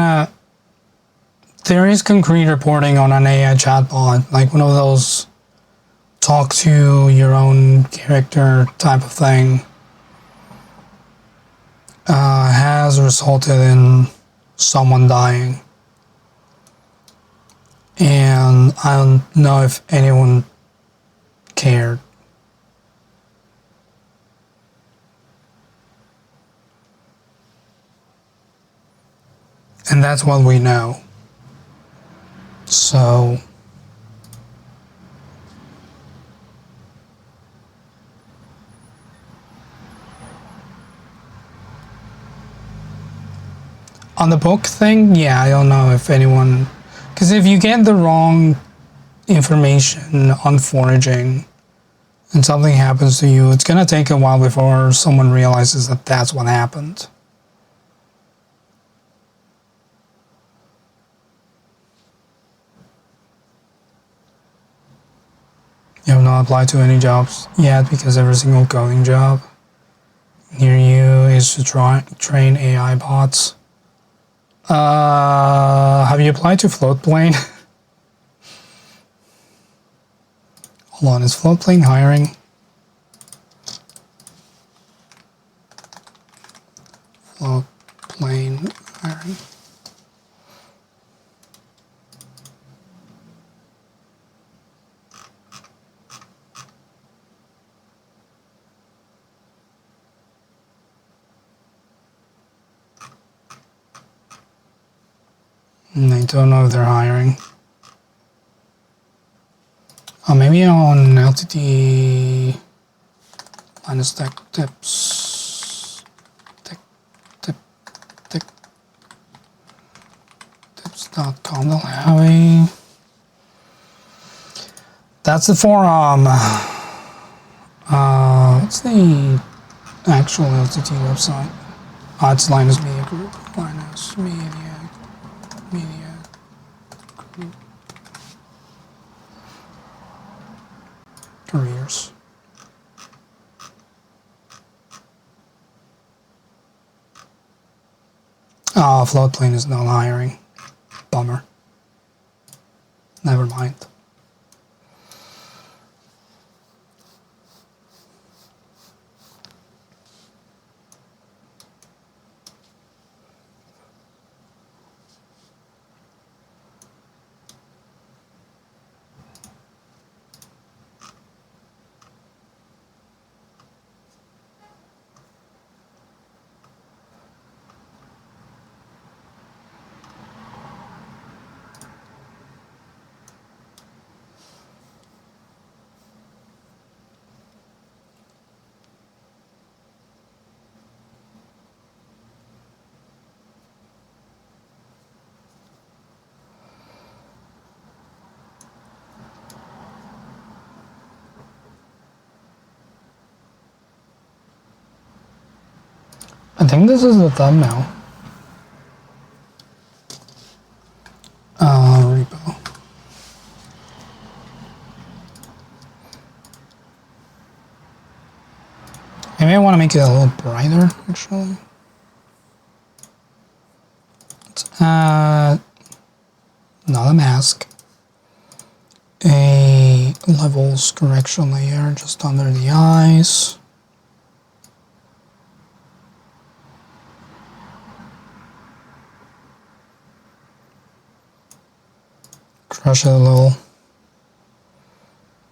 there is concrete reporting on an AI chatbot, like one of those talk to your own character type of thing, has resulted in someone dying. And I don't know if anyone cared. And that's what we know. So on the book thing, yeah, I don't know if anyone, because if you get the wrong information on foraging and something happens to you, it's gonna take a while before someone realizes that that's what happened. You have not applied to any jobs yet because every single coding job near you is to train AI bots. Have you applied to Floatplane? Hold on, is Floatplane hiring? Floatplane hiring. I don't know if they're hiring. Oh, maybe on LTD minus tech tips. Tips.com. They'll have a. That's the forum. What's the actual LTD website? It's Linus Media Group. Linus Media Group. Careers. Floatplane is not hiring. Bummer. Never mind. I think this is the thumbnail. Repo. Maybe I want to make it a little brighter, actually. Let's add not a mask, a levels correction layer just under the eyes. Crush it a little,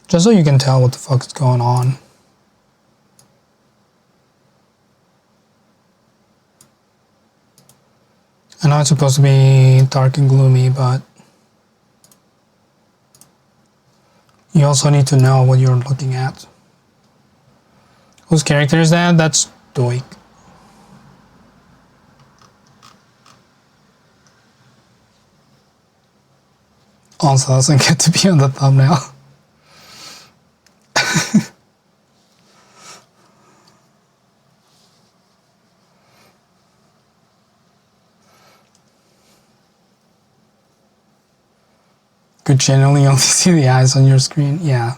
just so you can tell what the fuck is going on. I know it's supposed to be dark and gloomy, but you also need to know what you're looking at. Whose character is that? That's Doik. Also doesn't get to be on the thumbnail. Could generally only see the eyes on your screen, yeah.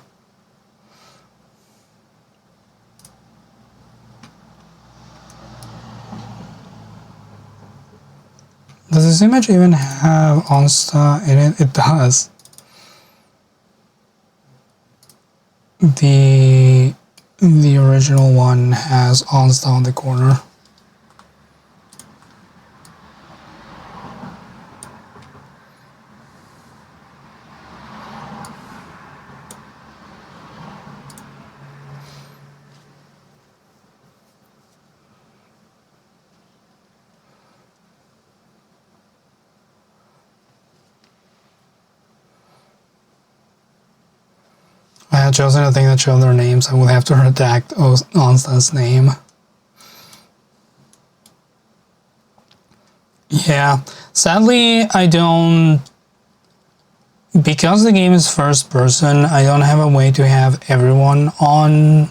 Does this image even have Onsta in it? It does. The original one has Onsta on the corner. I had chosen a thing that showed their names. I would have to redact Onsta's name. Yeah, sadly, I don't. Because the game is first person, I don't have a way to have everyone on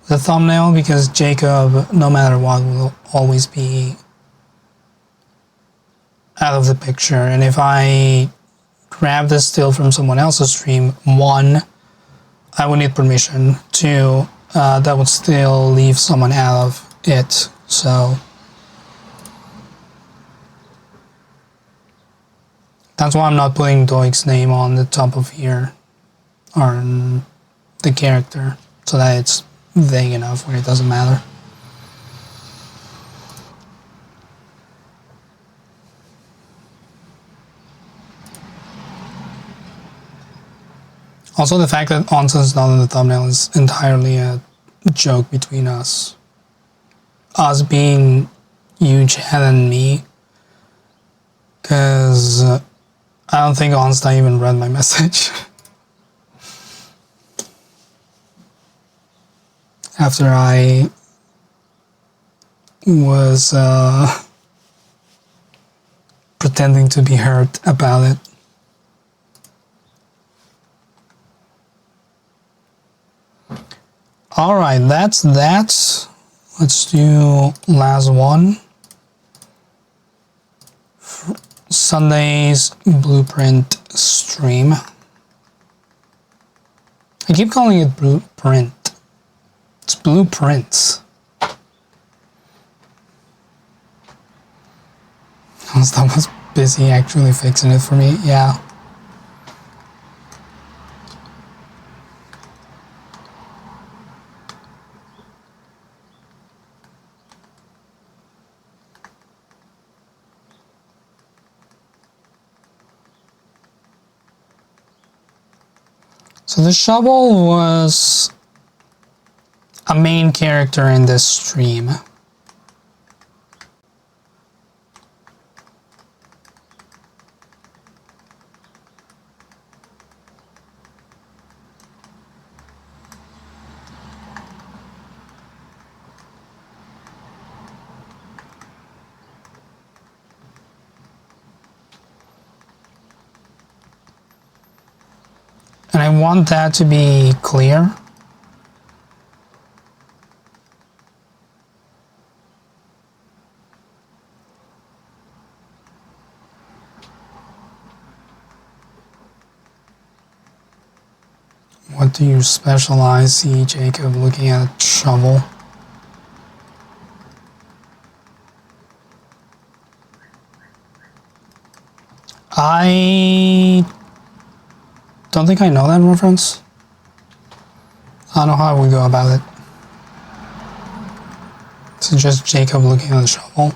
the thumbnail because Jacob, no matter what, will always be out of the picture. And if I grab this still from someone else's stream, one, I would need permission. Two, that would still leave someone out of it. So that's why I'm not putting Doik's name on the top of here, or the character, so that it's vague enough where it doesn't matter. Also, the fact that Onsa is not in the thumbnail is entirely a joke between us. Us being you, Chad, and me. Because I don't think Onsta even read my message. After I was pretending to be hurt about it. Alright, that's that. Let's do last one. Sunday's blueprint stream. I keep calling it blueprint. It's blueprints. I was busy actually fixing it for me, yeah. So the shovel was a main character in this stream. And I want that to be clear. What do you specialize? See Jacob looking at a shovel. I don't think I know that reference. I don't know how we go about it. It's just Jacob looking at the shovel.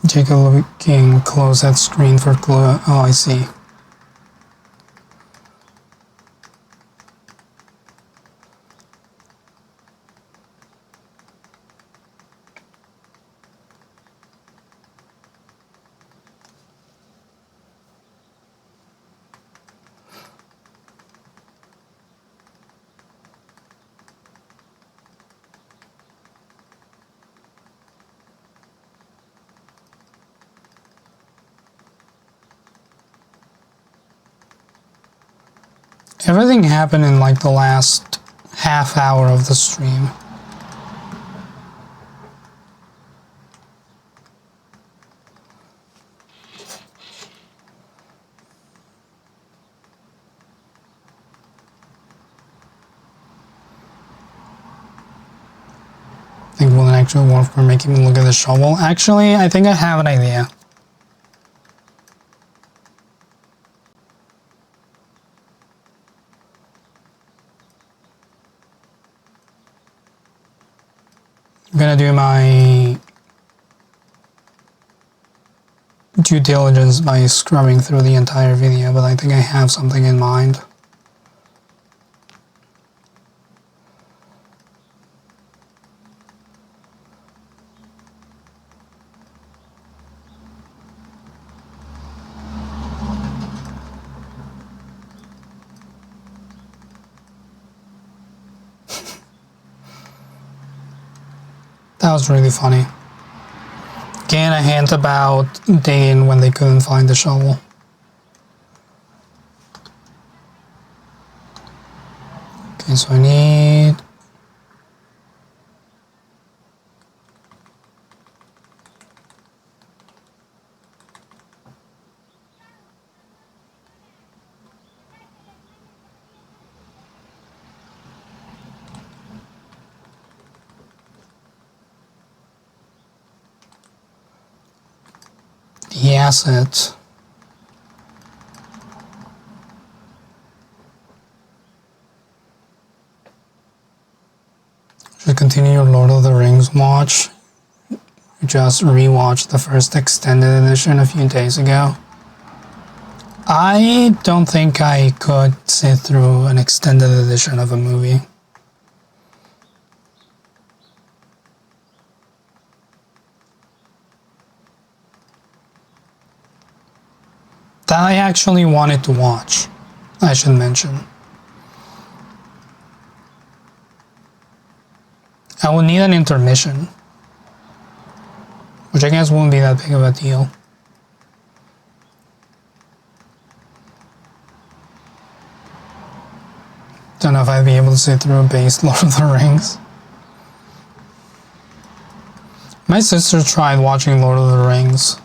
Jacob looking close at screen for clue. Oh, I see. Everything happened in like the last half hour of the stream. I think will it actually work for making me look at the shovel? Actually, I think I have an idea. I'm gonna do my due diligence by scrubbing through the entire video, but I think I have something in mind. That was really funny. Again, a hint about Dane when they couldn't find the shovel. Okay, so I need... the asset. Should continue your Lord of the Rings watch. You just rewatched the first extended edition a few days ago. I don't think I could sit through an extended edition of a movie. That I actually wanted to watch, I should mention. I will need an intermission, which I guess won't be that big of a deal. Don't know if I'd be able to sit through a base Lord of the Rings. My sister tried watching Lord of the Rings,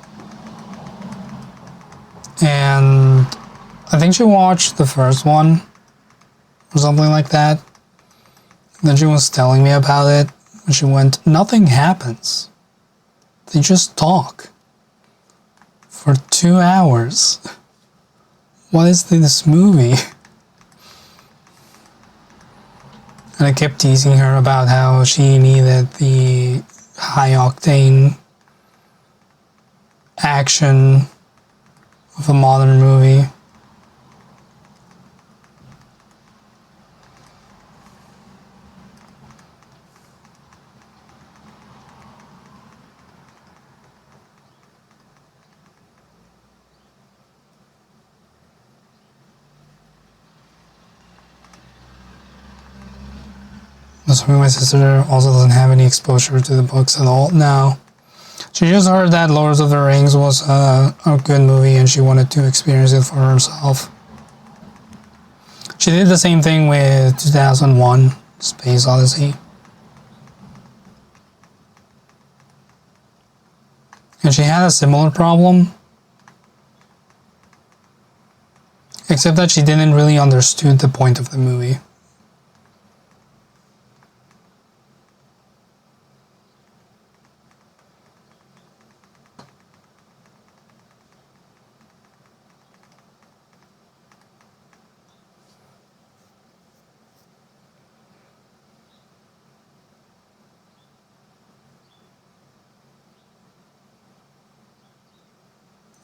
and I think she watched the first one or something like that. Then she was telling me about it, and she went, nothing happens. They just talk for 2 hours. What is this movie? And I kept teasing her about how she needed the high-octane action of a modern movie. So my sister also doesn't have any exposure to the books at all. No. She just heard that Lord of the Rings was a good movie and she wanted to experience it for herself. She did the same thing with 2001 Space Odyssey. And she had a similar problem. Except that she didn't really understand the point of the movie.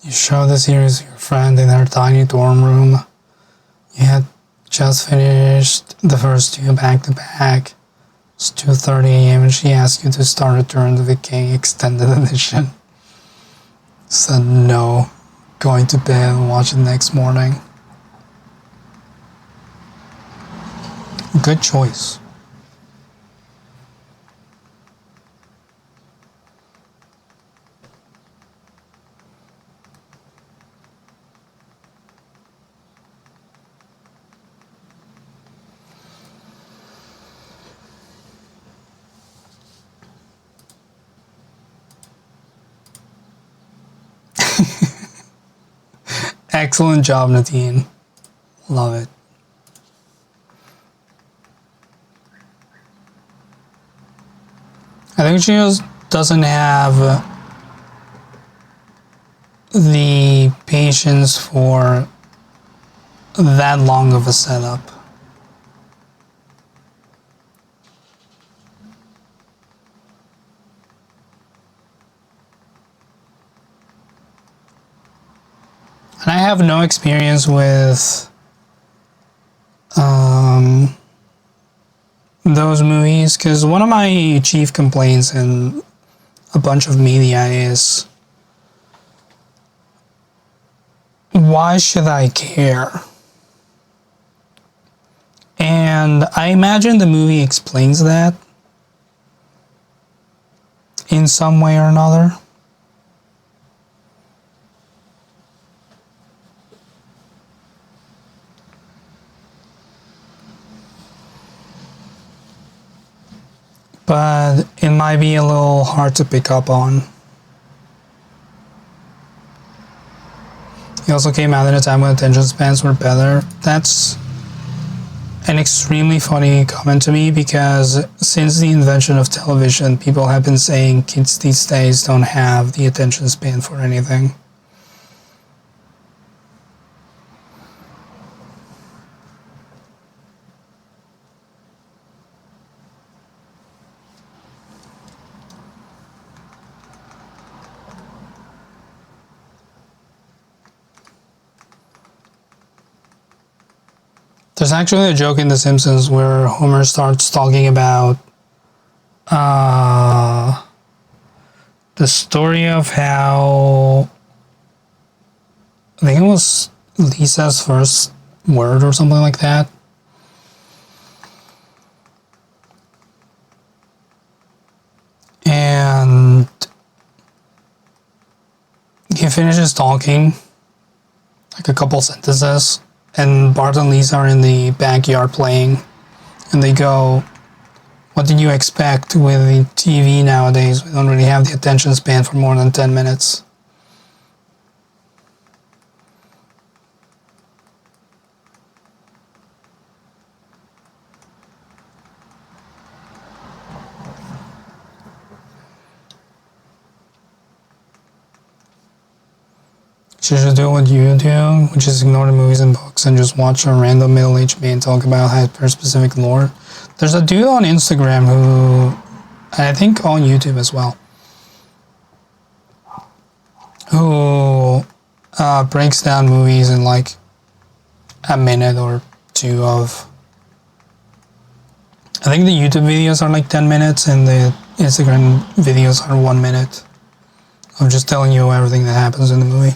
You show the series to your friend in her tiny dorm room. You had just finished the first two back to back. It's 2:30 a.m. and she asked you to start Return of the King Extended Edition. Said no. Going to bed and watch it next morning. Good choice. Excellent job, Nadine. Love it. I think she just doesn't have the patience for that long of a setup. And I have no experience with those movies, because one of my chief complaints in a bunch of media is, why should I care? And I imagine the movie explains that in some way or another. But it might be a little hard to pick up on. He also came out at a time when attention spans were better. That's an extremely funny comment to me, because since the invention of television, people have been saying kids these days don't have the attention span for anything. There's actually a joke in The Simpsons where Homer starts talking about the story of how, I think it was Lisa's first word or something like that. And he finishes talking, like a couple sentences, and Bart and Lisa are in the backyard playing, and they go, what did you expect with the TV nowadays? We don't really have the attention span for more than 10 minutes. She should do what you do, which is ignore the movies and books and just watch a random middle-aged man talk about hyper-specific lore. There's a dude on Instagram who, I think on YouTube as well, who breaks down movies in like a minute or two of, I think the YouTube videos are like 10 minutes and the Instagram videos are 1 minute of just telling you everything that happens in the movie.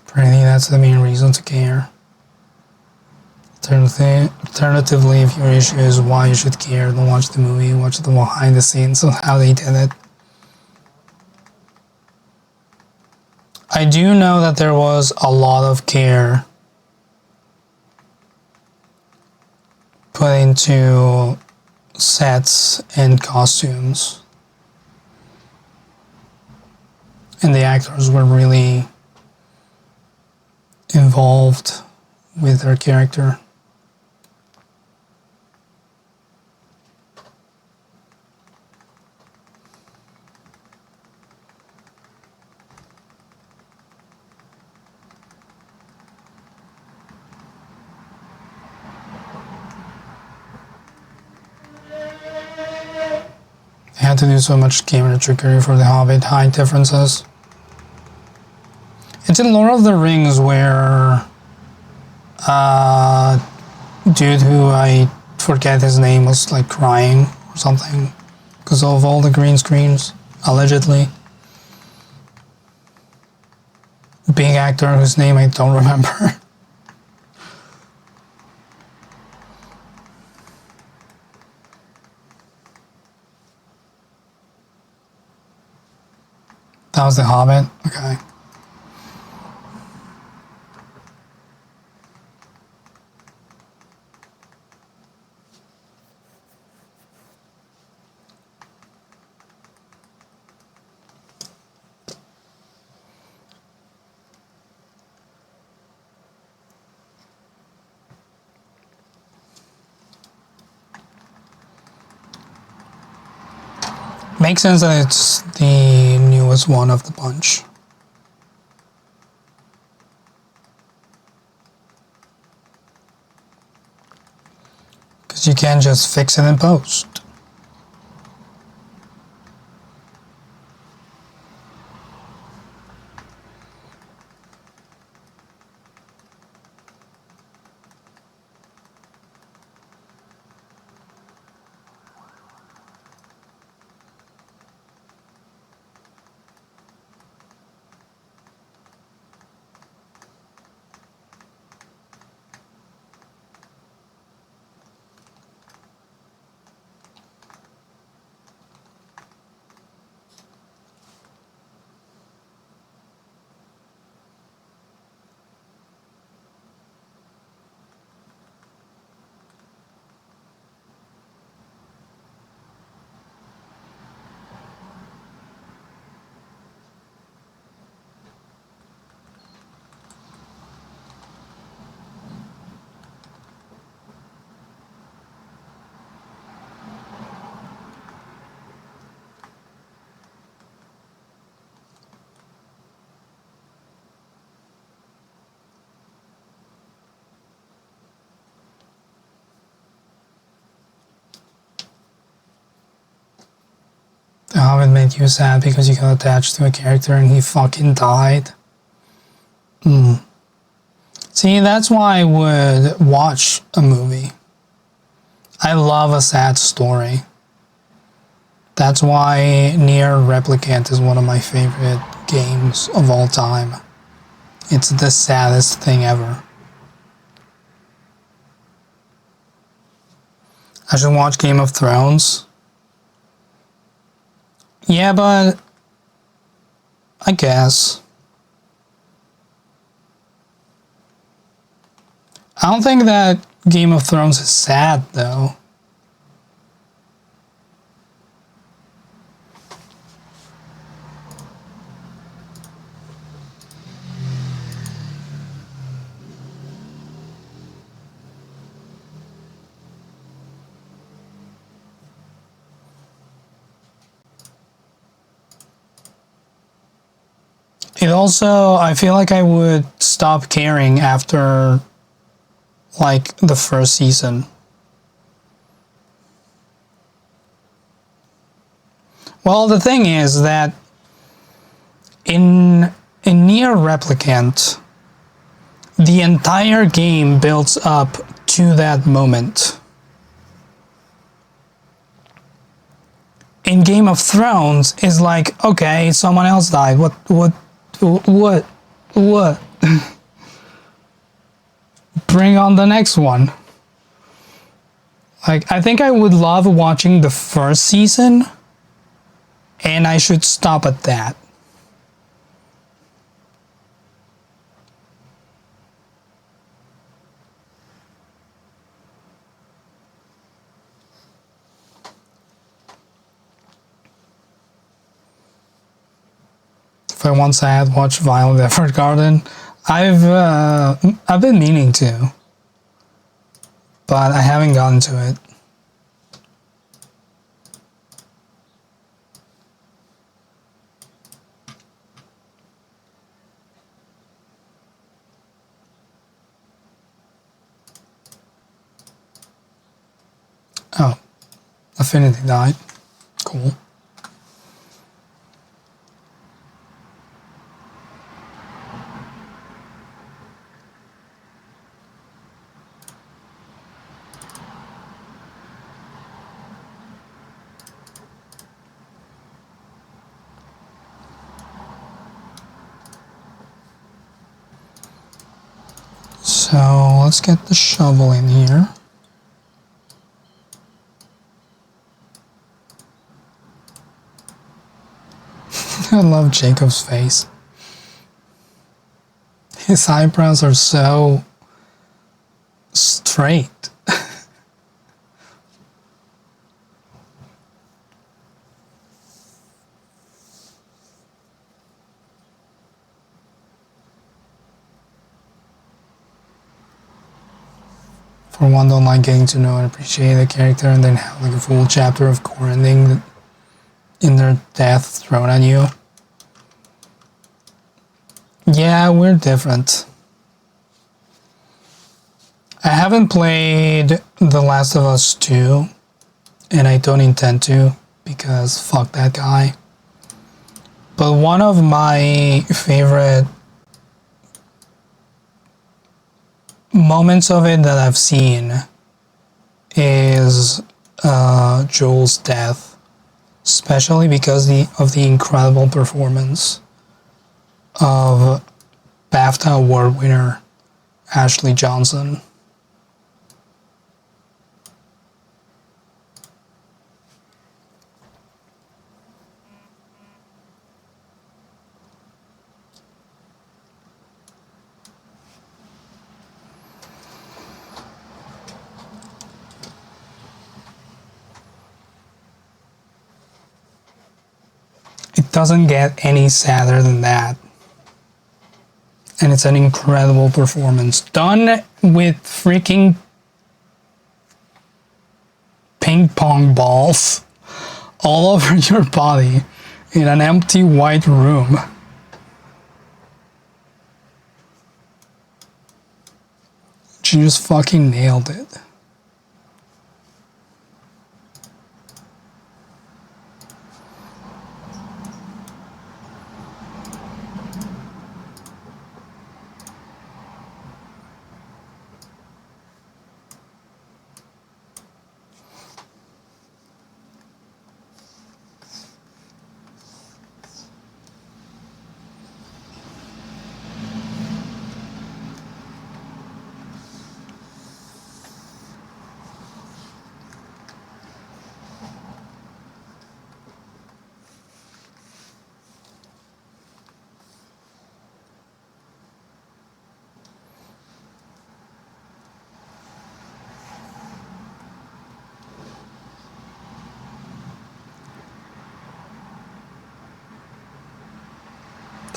Pretty, that's the main reason to care. Alternatively, if your issue is why you should care, then watch the movie, watch the behind the scenes of how they did it. I do know that there was a lot of care put into sets and costumes. And the actors were really involved with their character. They had to do so much camera trickery for the Hobbit, height differences. It's in Lord of the Rings where dude who I forget his name was like crying or something because of all the green screens, allegedly. Big actor whose name I don't remember. That was the Hobbit? Okay. Makes sense that it's the newest one of the bunch. Because you can't just fix it in post. The Hobbit made you sad because you got attached to a character and he fucking died. See, that's why I would watch a movie. I love a sad story. That's why Nier Replicant is one of my favorite games of all time. It's the saddest thing ever. I should watch Game of Thrones. Yeah, but I guess. I don't think that Game of Thrones is sad, though. It also, I feel like I would stop caring after, like, the first season. Well, the thing is that in Nier Replicant, the entire game builds up to that moment. In Game of Thrones, is like, okay, someone else died. What? Bring on the next one. Like, I think I would love watching the first season, and I should stop at that. If I once had watched Violet Evergarden, I've been meaning to, but I haven't gotten to it. Oh, Affinity died. Cool. So let's get the shovel in here. I love Jacob's face. His eyebrows are so straight. For one, don't like getting to know and appreciate the character and then have like a full chapter of core ending in their death thrown at you. Yeah, we're different. I haven't played The Last of Us 2, and I don't intend to, because fuck that guy. But one of my favorite moments of it that I've seen is Joel's death, especially because of the incredible performance of BAFTA award winner Ashley Johnson. It doesn't get any sadder than that. And it's an incredible performance. Done with freaking ping pong balls all over your body in an empty white room. She just fucking nailed it.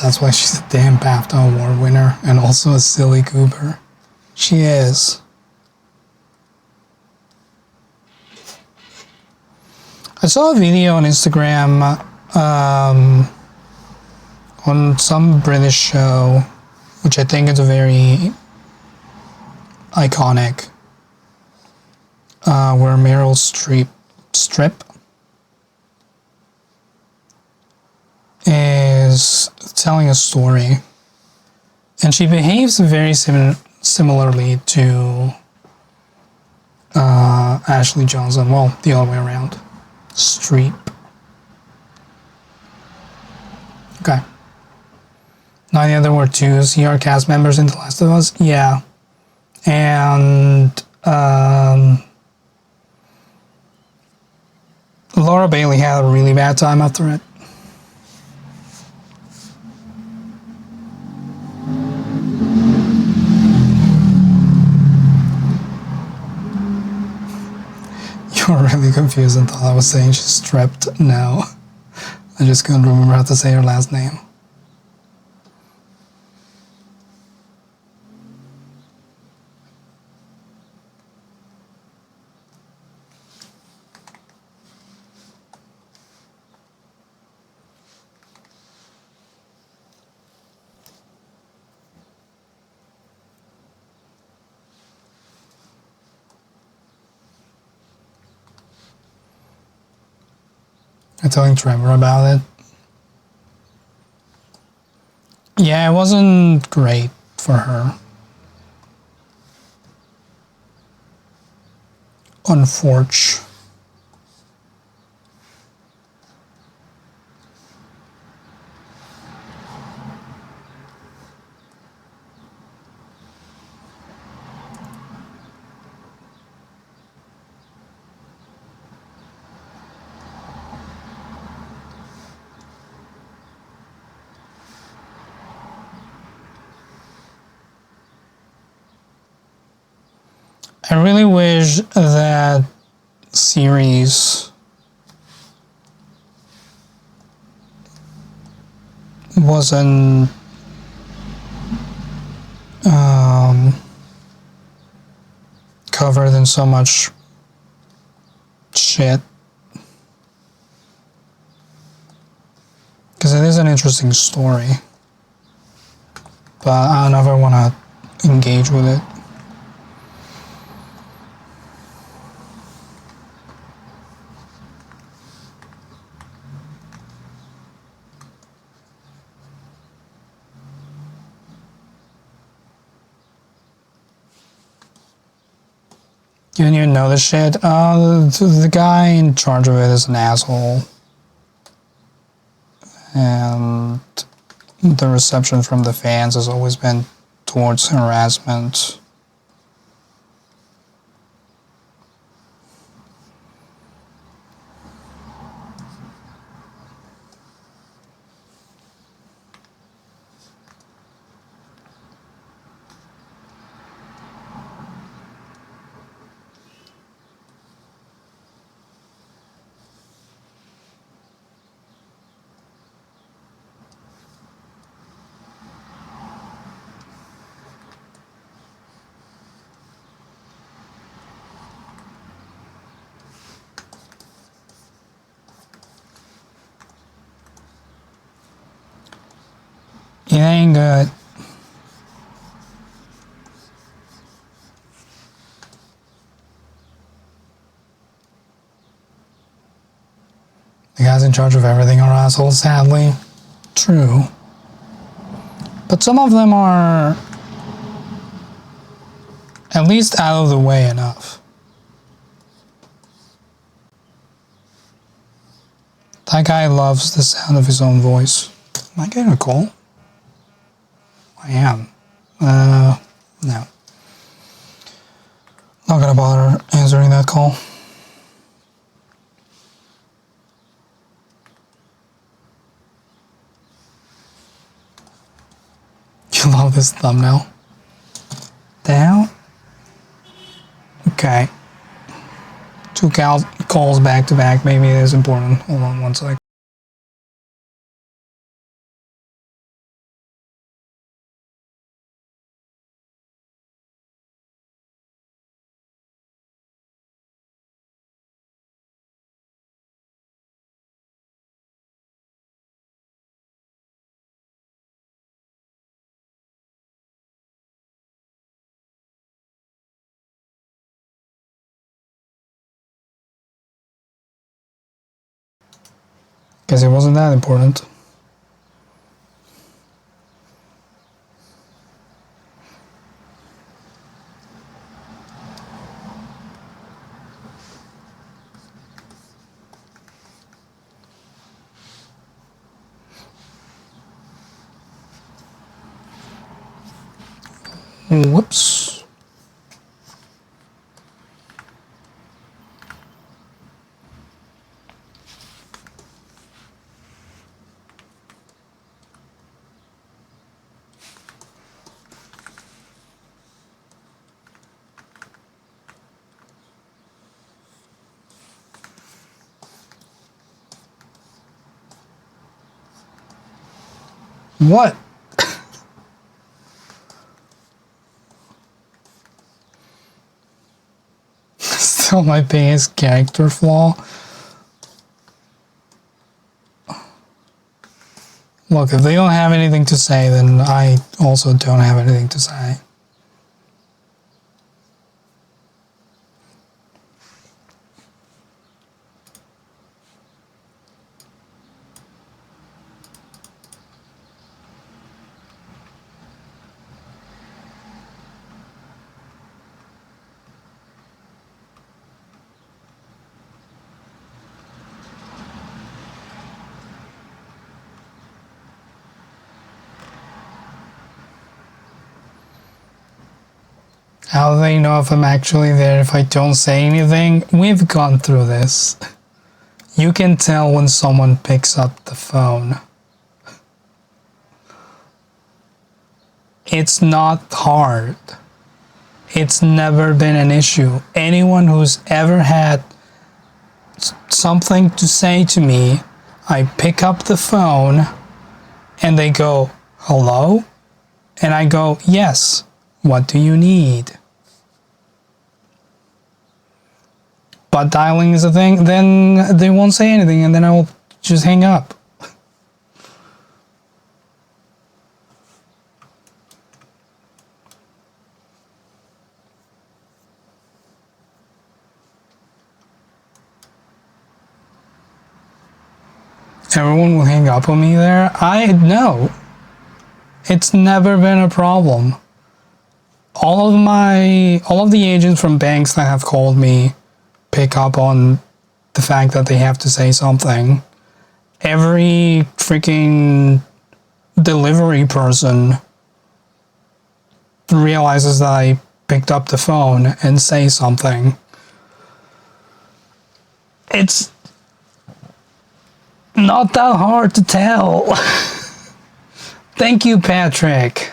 That's why she's a damn BAFTA award winner and also a silly goober. She is. I saw a video on Instagram on some British show, which I think is a very iconic, where Meryl Streep is telling a story, and she behaves very similarly to Ashley Johnson. Well, the other way around. Streep. Okay. Now, yeah, there were two CR cast members in The Last of Us. Yeah. And Laura Bailey had a really bad time after it. You were really confused and thought I was saying she's stripped. No. I just couldn't remember how to say her last name. I'm telling Trevor about it. Yeah, it wasn't great for her. Unfortunately. I really wish that series wasn't covered in so much shit. Because it is an interesting story. But I never want to engage with it. You didn't even know this shit? The guy in charge of it is an asshole. And the reception from the fans has always been towards harassment. It ain't good. The guys in charge of everything are assholes, sadly. True. But some of them are at least out of the way enough. That guy loves the sound of his own voice. Am I getting a call? I am. No. Not gonna bother answering that call. You love this thumbnail? Down? Okay. Two calls back to back. Maybe it is important. Hold on one sec. Guess it wasn't that important. Whoops. What? Still my biggest character flaw. Look, if they don't have anything to say, then I also don't have anything to say. How do they know if I'm actually there if I don't say anything? We've gone through this. You can tell when someone picks up the phone. It's not hard. It's never been an issue. Anyone who's ever had something to say to me, I pick up the phone and they go, hello? And I go, yes. What do you need? But dialing is a thing, then they won't say anything and then I will just hang up. Everyone will hang up on me there? I know. It's never been a problem. All of the agents from banks that have called me pick up on the fact that they have to say something. Every freaking delivery person realizes that I picked up the phone and say something. It's not that hard to tell. Thank you, Patrick.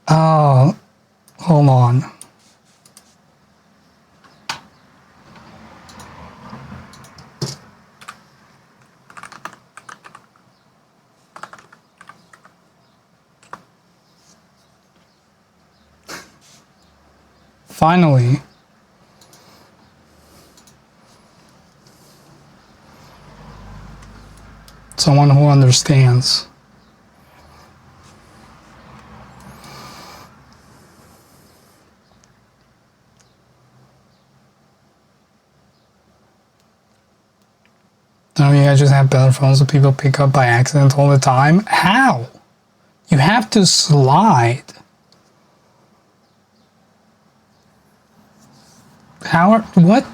Oh, hold on. Finally. Someone who understands. Don't you guys just have better phones that people pick up by accident all the time? How? You have to slide. What?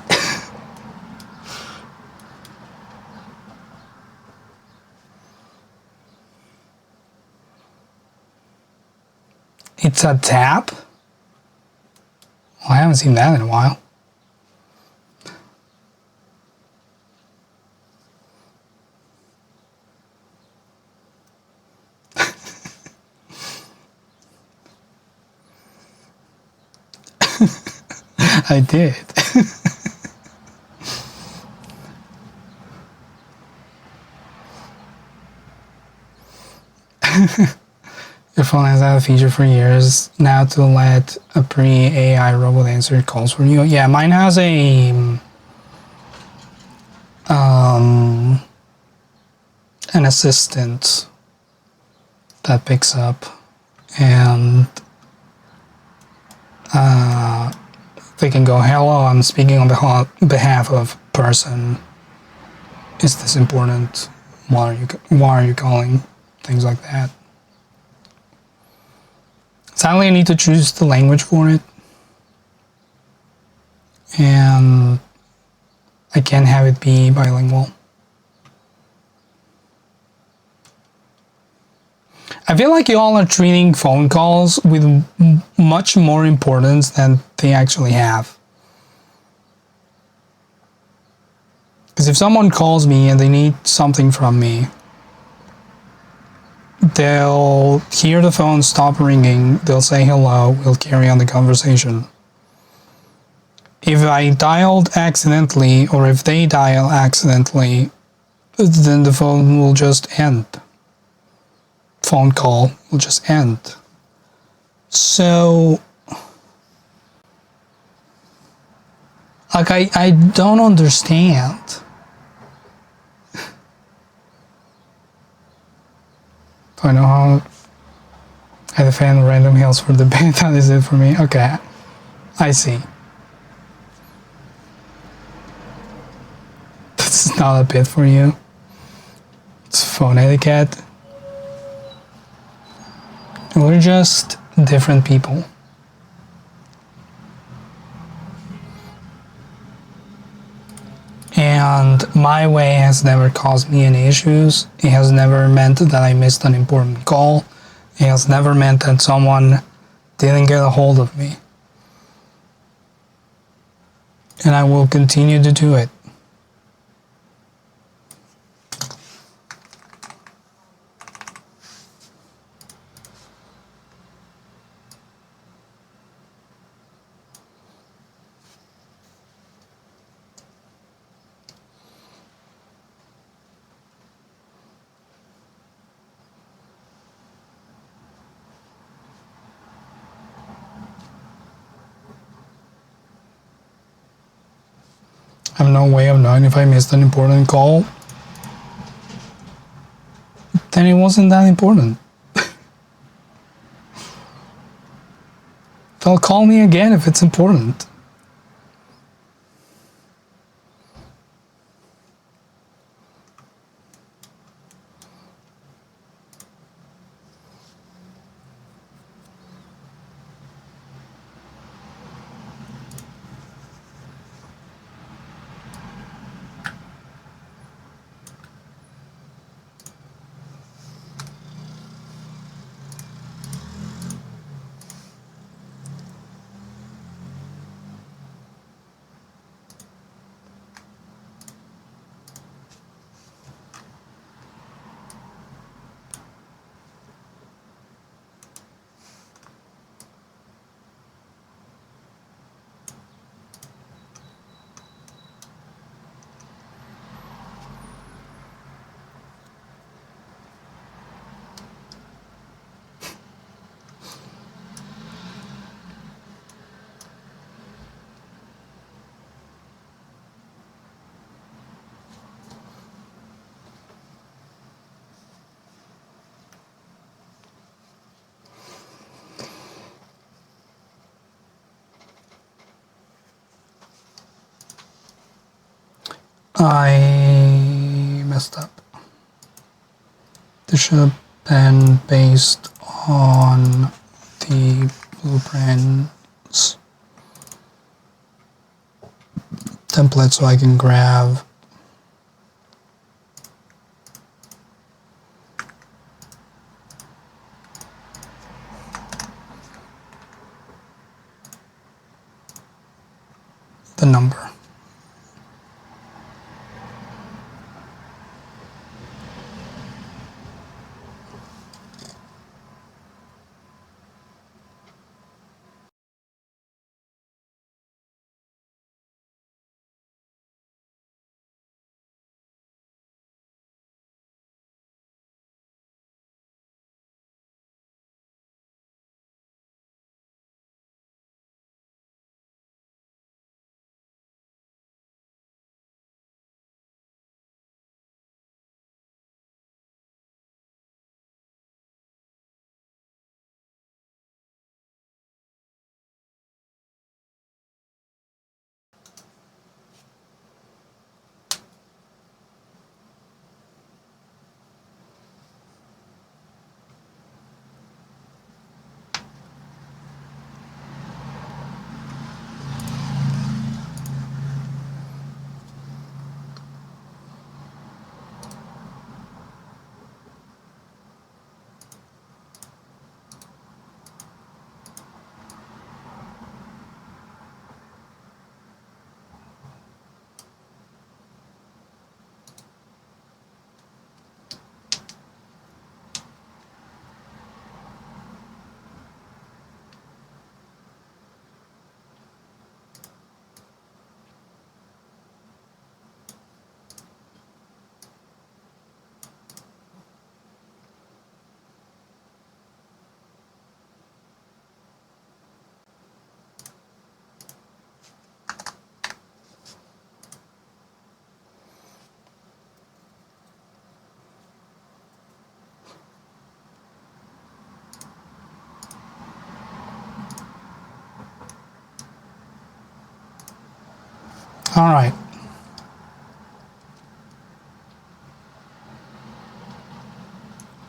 It's a tap? Well, I haven't seen that in a while. I did. Your phone has had a feature for years now to let a pre-AI robot answer calls for you. Yeah, mine has an assistant that picks up and they can go, hello, I'm speaking on behalf of person. Is this important? Why are you calling? Things like that. Sadly, I need to choose the language for it. And I can't have it be bilingual. I feel like you all are treating phone calls with much more importance than they actually have. Because if someone calls me and they need something from me, they'll hear the phone stop ringing, they'll say hello, we'll carry on the conversation. If I dialed accidentally, or if they dial accidentally, then the phone will just end. Phone call will just end. So, like, I don't understand. I know how I defend random hills for the bit. That is it for me. Okay, I see. This is not a bit for you. It's phone etiquette. We're just different people. And my way has never caused me any issues. It has never meant that I missed an important call. It has never meant that someone didn't get a hold of me. And I will continue to do it. I have no way of knowing if I missed an important call. Then it wasn't that important. They'll call me again if it's important. I messed up. This should have been based on the blueprints template so I can grab the number. All right.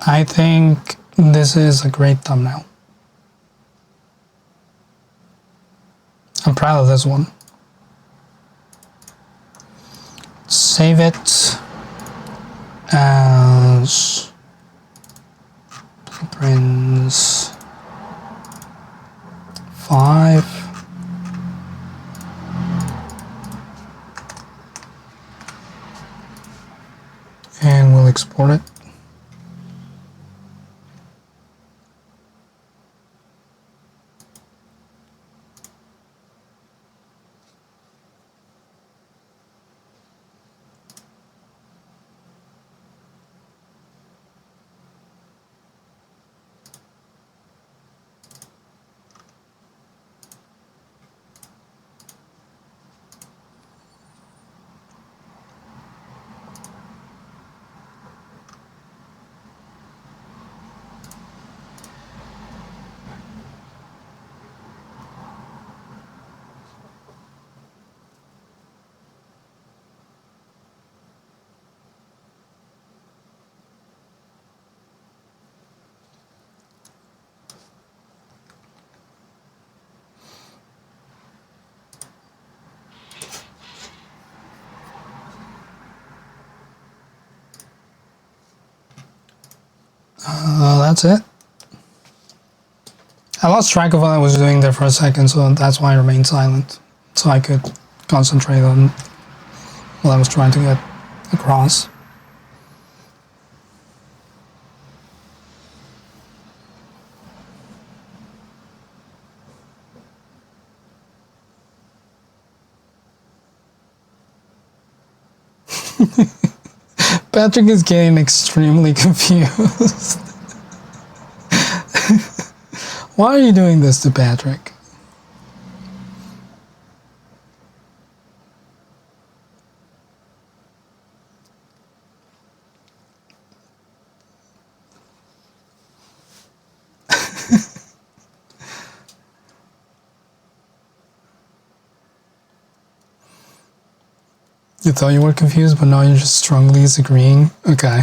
I think this is a great thumbnail. I'm proud of this one. Save it as Blueprints 5. And we'll export it. That's it. I lost track of what I was doing there for a second, so that's why I remained silent. So I could concentrate on what I was trying to get across. Patrick is getting extremely confused. Why are you doing this to Patrick? You thought you were confused, but now you're just strongly disagreeing? Okay.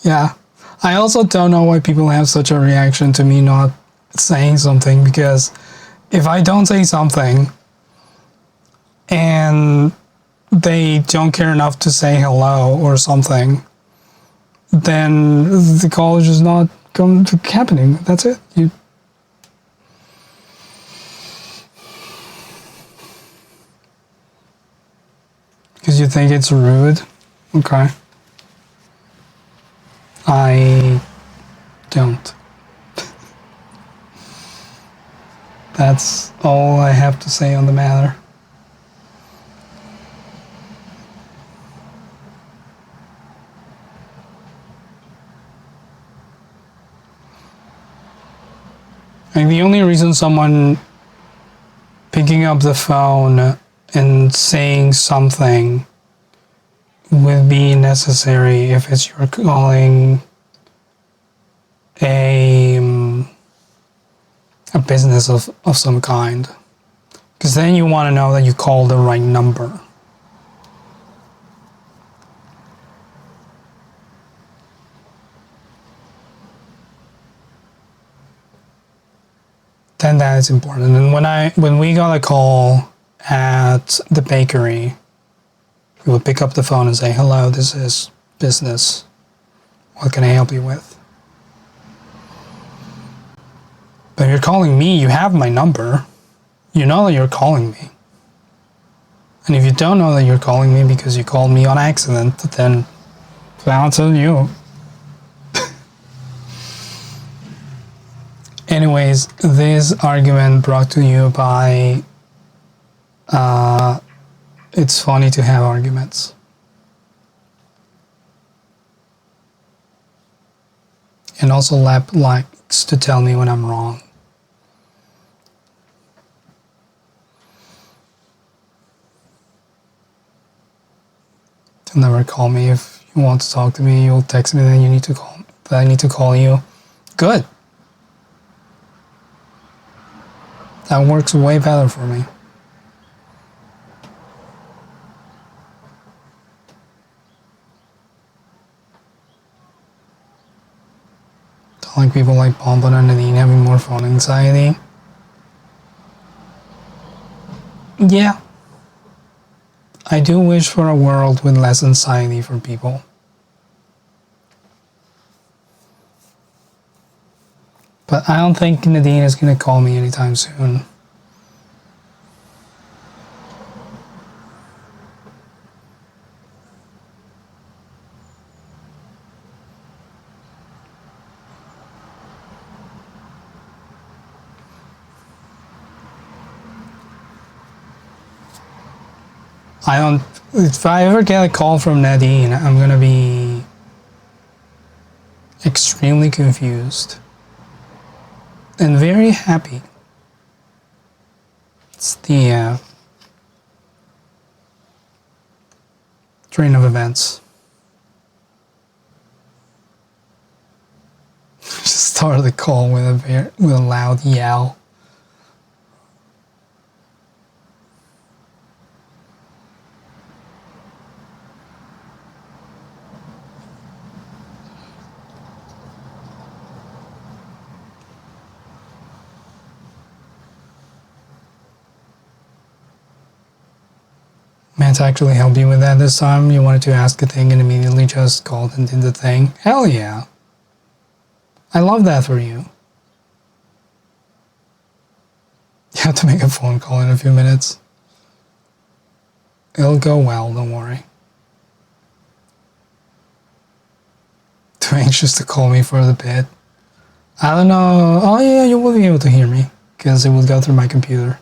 Yeah. I also don't know why people have such a reaction to me not saying something, because if I don't say something and they don't care enough to say hello or something, then the call is just not going to happening. That's it. Because you think it's rude? Okay. I don't. That's all I have to say on the matter. And the only reason someone picking up the phone and saying something would be necessary if it's you're calling a business of some kind, because then you want to know that you call the right number. Then that is important. And when we got a call at the bakery, we would pick up the phone and say, "Hello, this is business. What can I help you with?" But if you're calling me, you have my number. You know that you're calling me. And if you don't know that you're calling me because you called me on accident, then that's on you. Anyways, this argument brought to you by it's funny to have arguments. And also Lap likes to tell me when I'm wrong. Never call me. If you want to talk to me, you'll text me, then you need to call, that I need to call you. Good. That works way better for me. Like people like Pompon and Nadine having more phone anxiety. Yeah. I do wish for a world with less anxiety for people. But I don't think Nadine is going to call me anytime soon. If I ever get a call from Nadine, I'm going to be extremely confused and very happy. It's the train of events. Just started the call with a loud yell. Meant to actually help you with that this time. You wanted to ask a thing and immediately just called and did the thing. Hell yeah. I love that for you. You have to make a phone call in a few minutes. It'll go well, don't worry. Too anxious to call me for the bit. I don't know. Oh yeah, you will be able to hear me because it will go through my computer.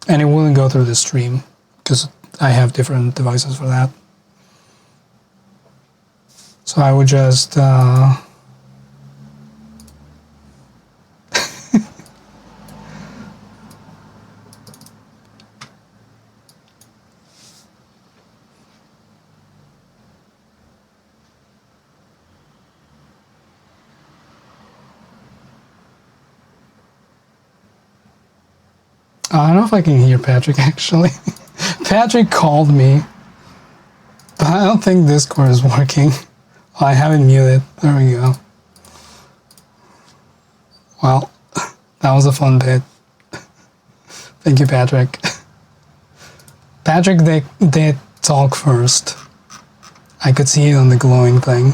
And it wouldn't go through the stream because I have different devices for that. So I would just I don't know if I can hear Patrick actually. Patrick called me, but I don't think Discord is working. I have it muted. There we go. Well, that was a fun bit. Thank you, Patrick. Patrick did talk first. I could see it on the glowing thing.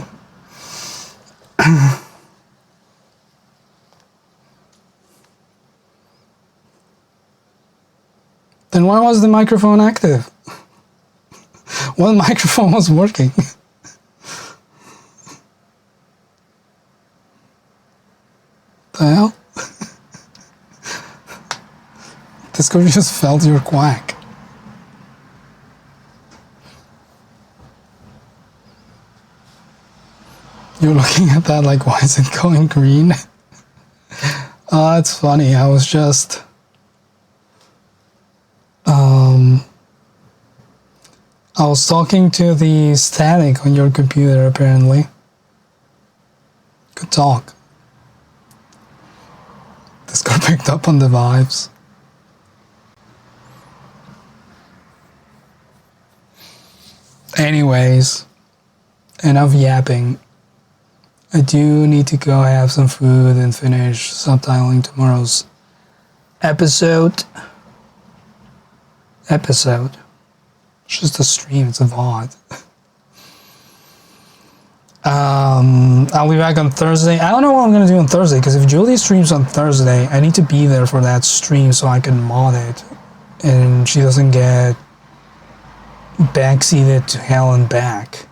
Then why was the microphone active? What microphone was working? The hell? Discord just felt your quack. You're looking at that like, why is it going green? It's funny. I was just... I was talking to the static on your computer, apparently. Good talk. Discord picked up on the vibes. Anyways, enough yapping. I do need to go have some food and finish subtitling tomorrow's episode. It's just a stream, it's a VOD. I'll be back on Thursday. I don't know what I'm gonna do on Thursday, because if Julie streams on Thursday, I need to be there for that stream so I can mod it. And she doesn't get backseated to hell and back.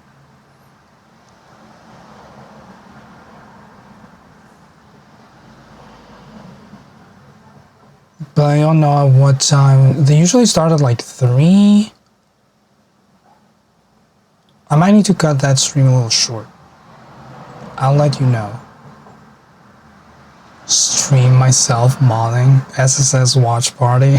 But I don't know at what time. They usually start at like 3. I might need to cut that stream a little short. I'll let you know. Stream myself modding SSS watch party.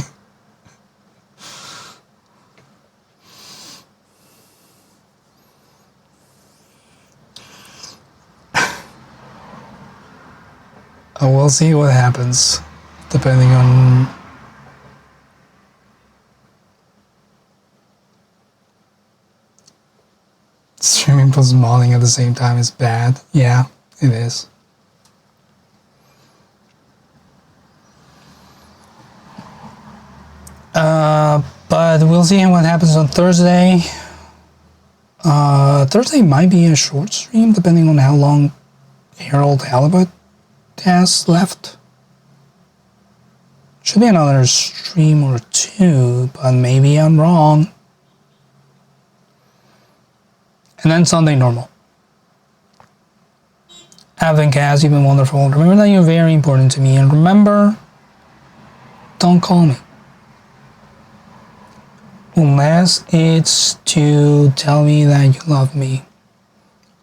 We'll see what happens. Depending on... Streaming plus modding at the same time is bad. Yeah, It is. But we'll see what happens on Thursday. Thursday might be a short stream, depending on how long Harold Halibut has left. Should be another stream or two, but maybe I'm wrong. And then Sunday normal. Having Khaz, you've been wonderful. Remember that you're very important to me, and remember, don't call me. Unless it's to tell me that you love me.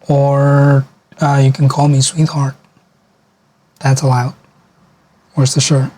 Or you can call me sweetheart. That's allowed. Where's the shirt?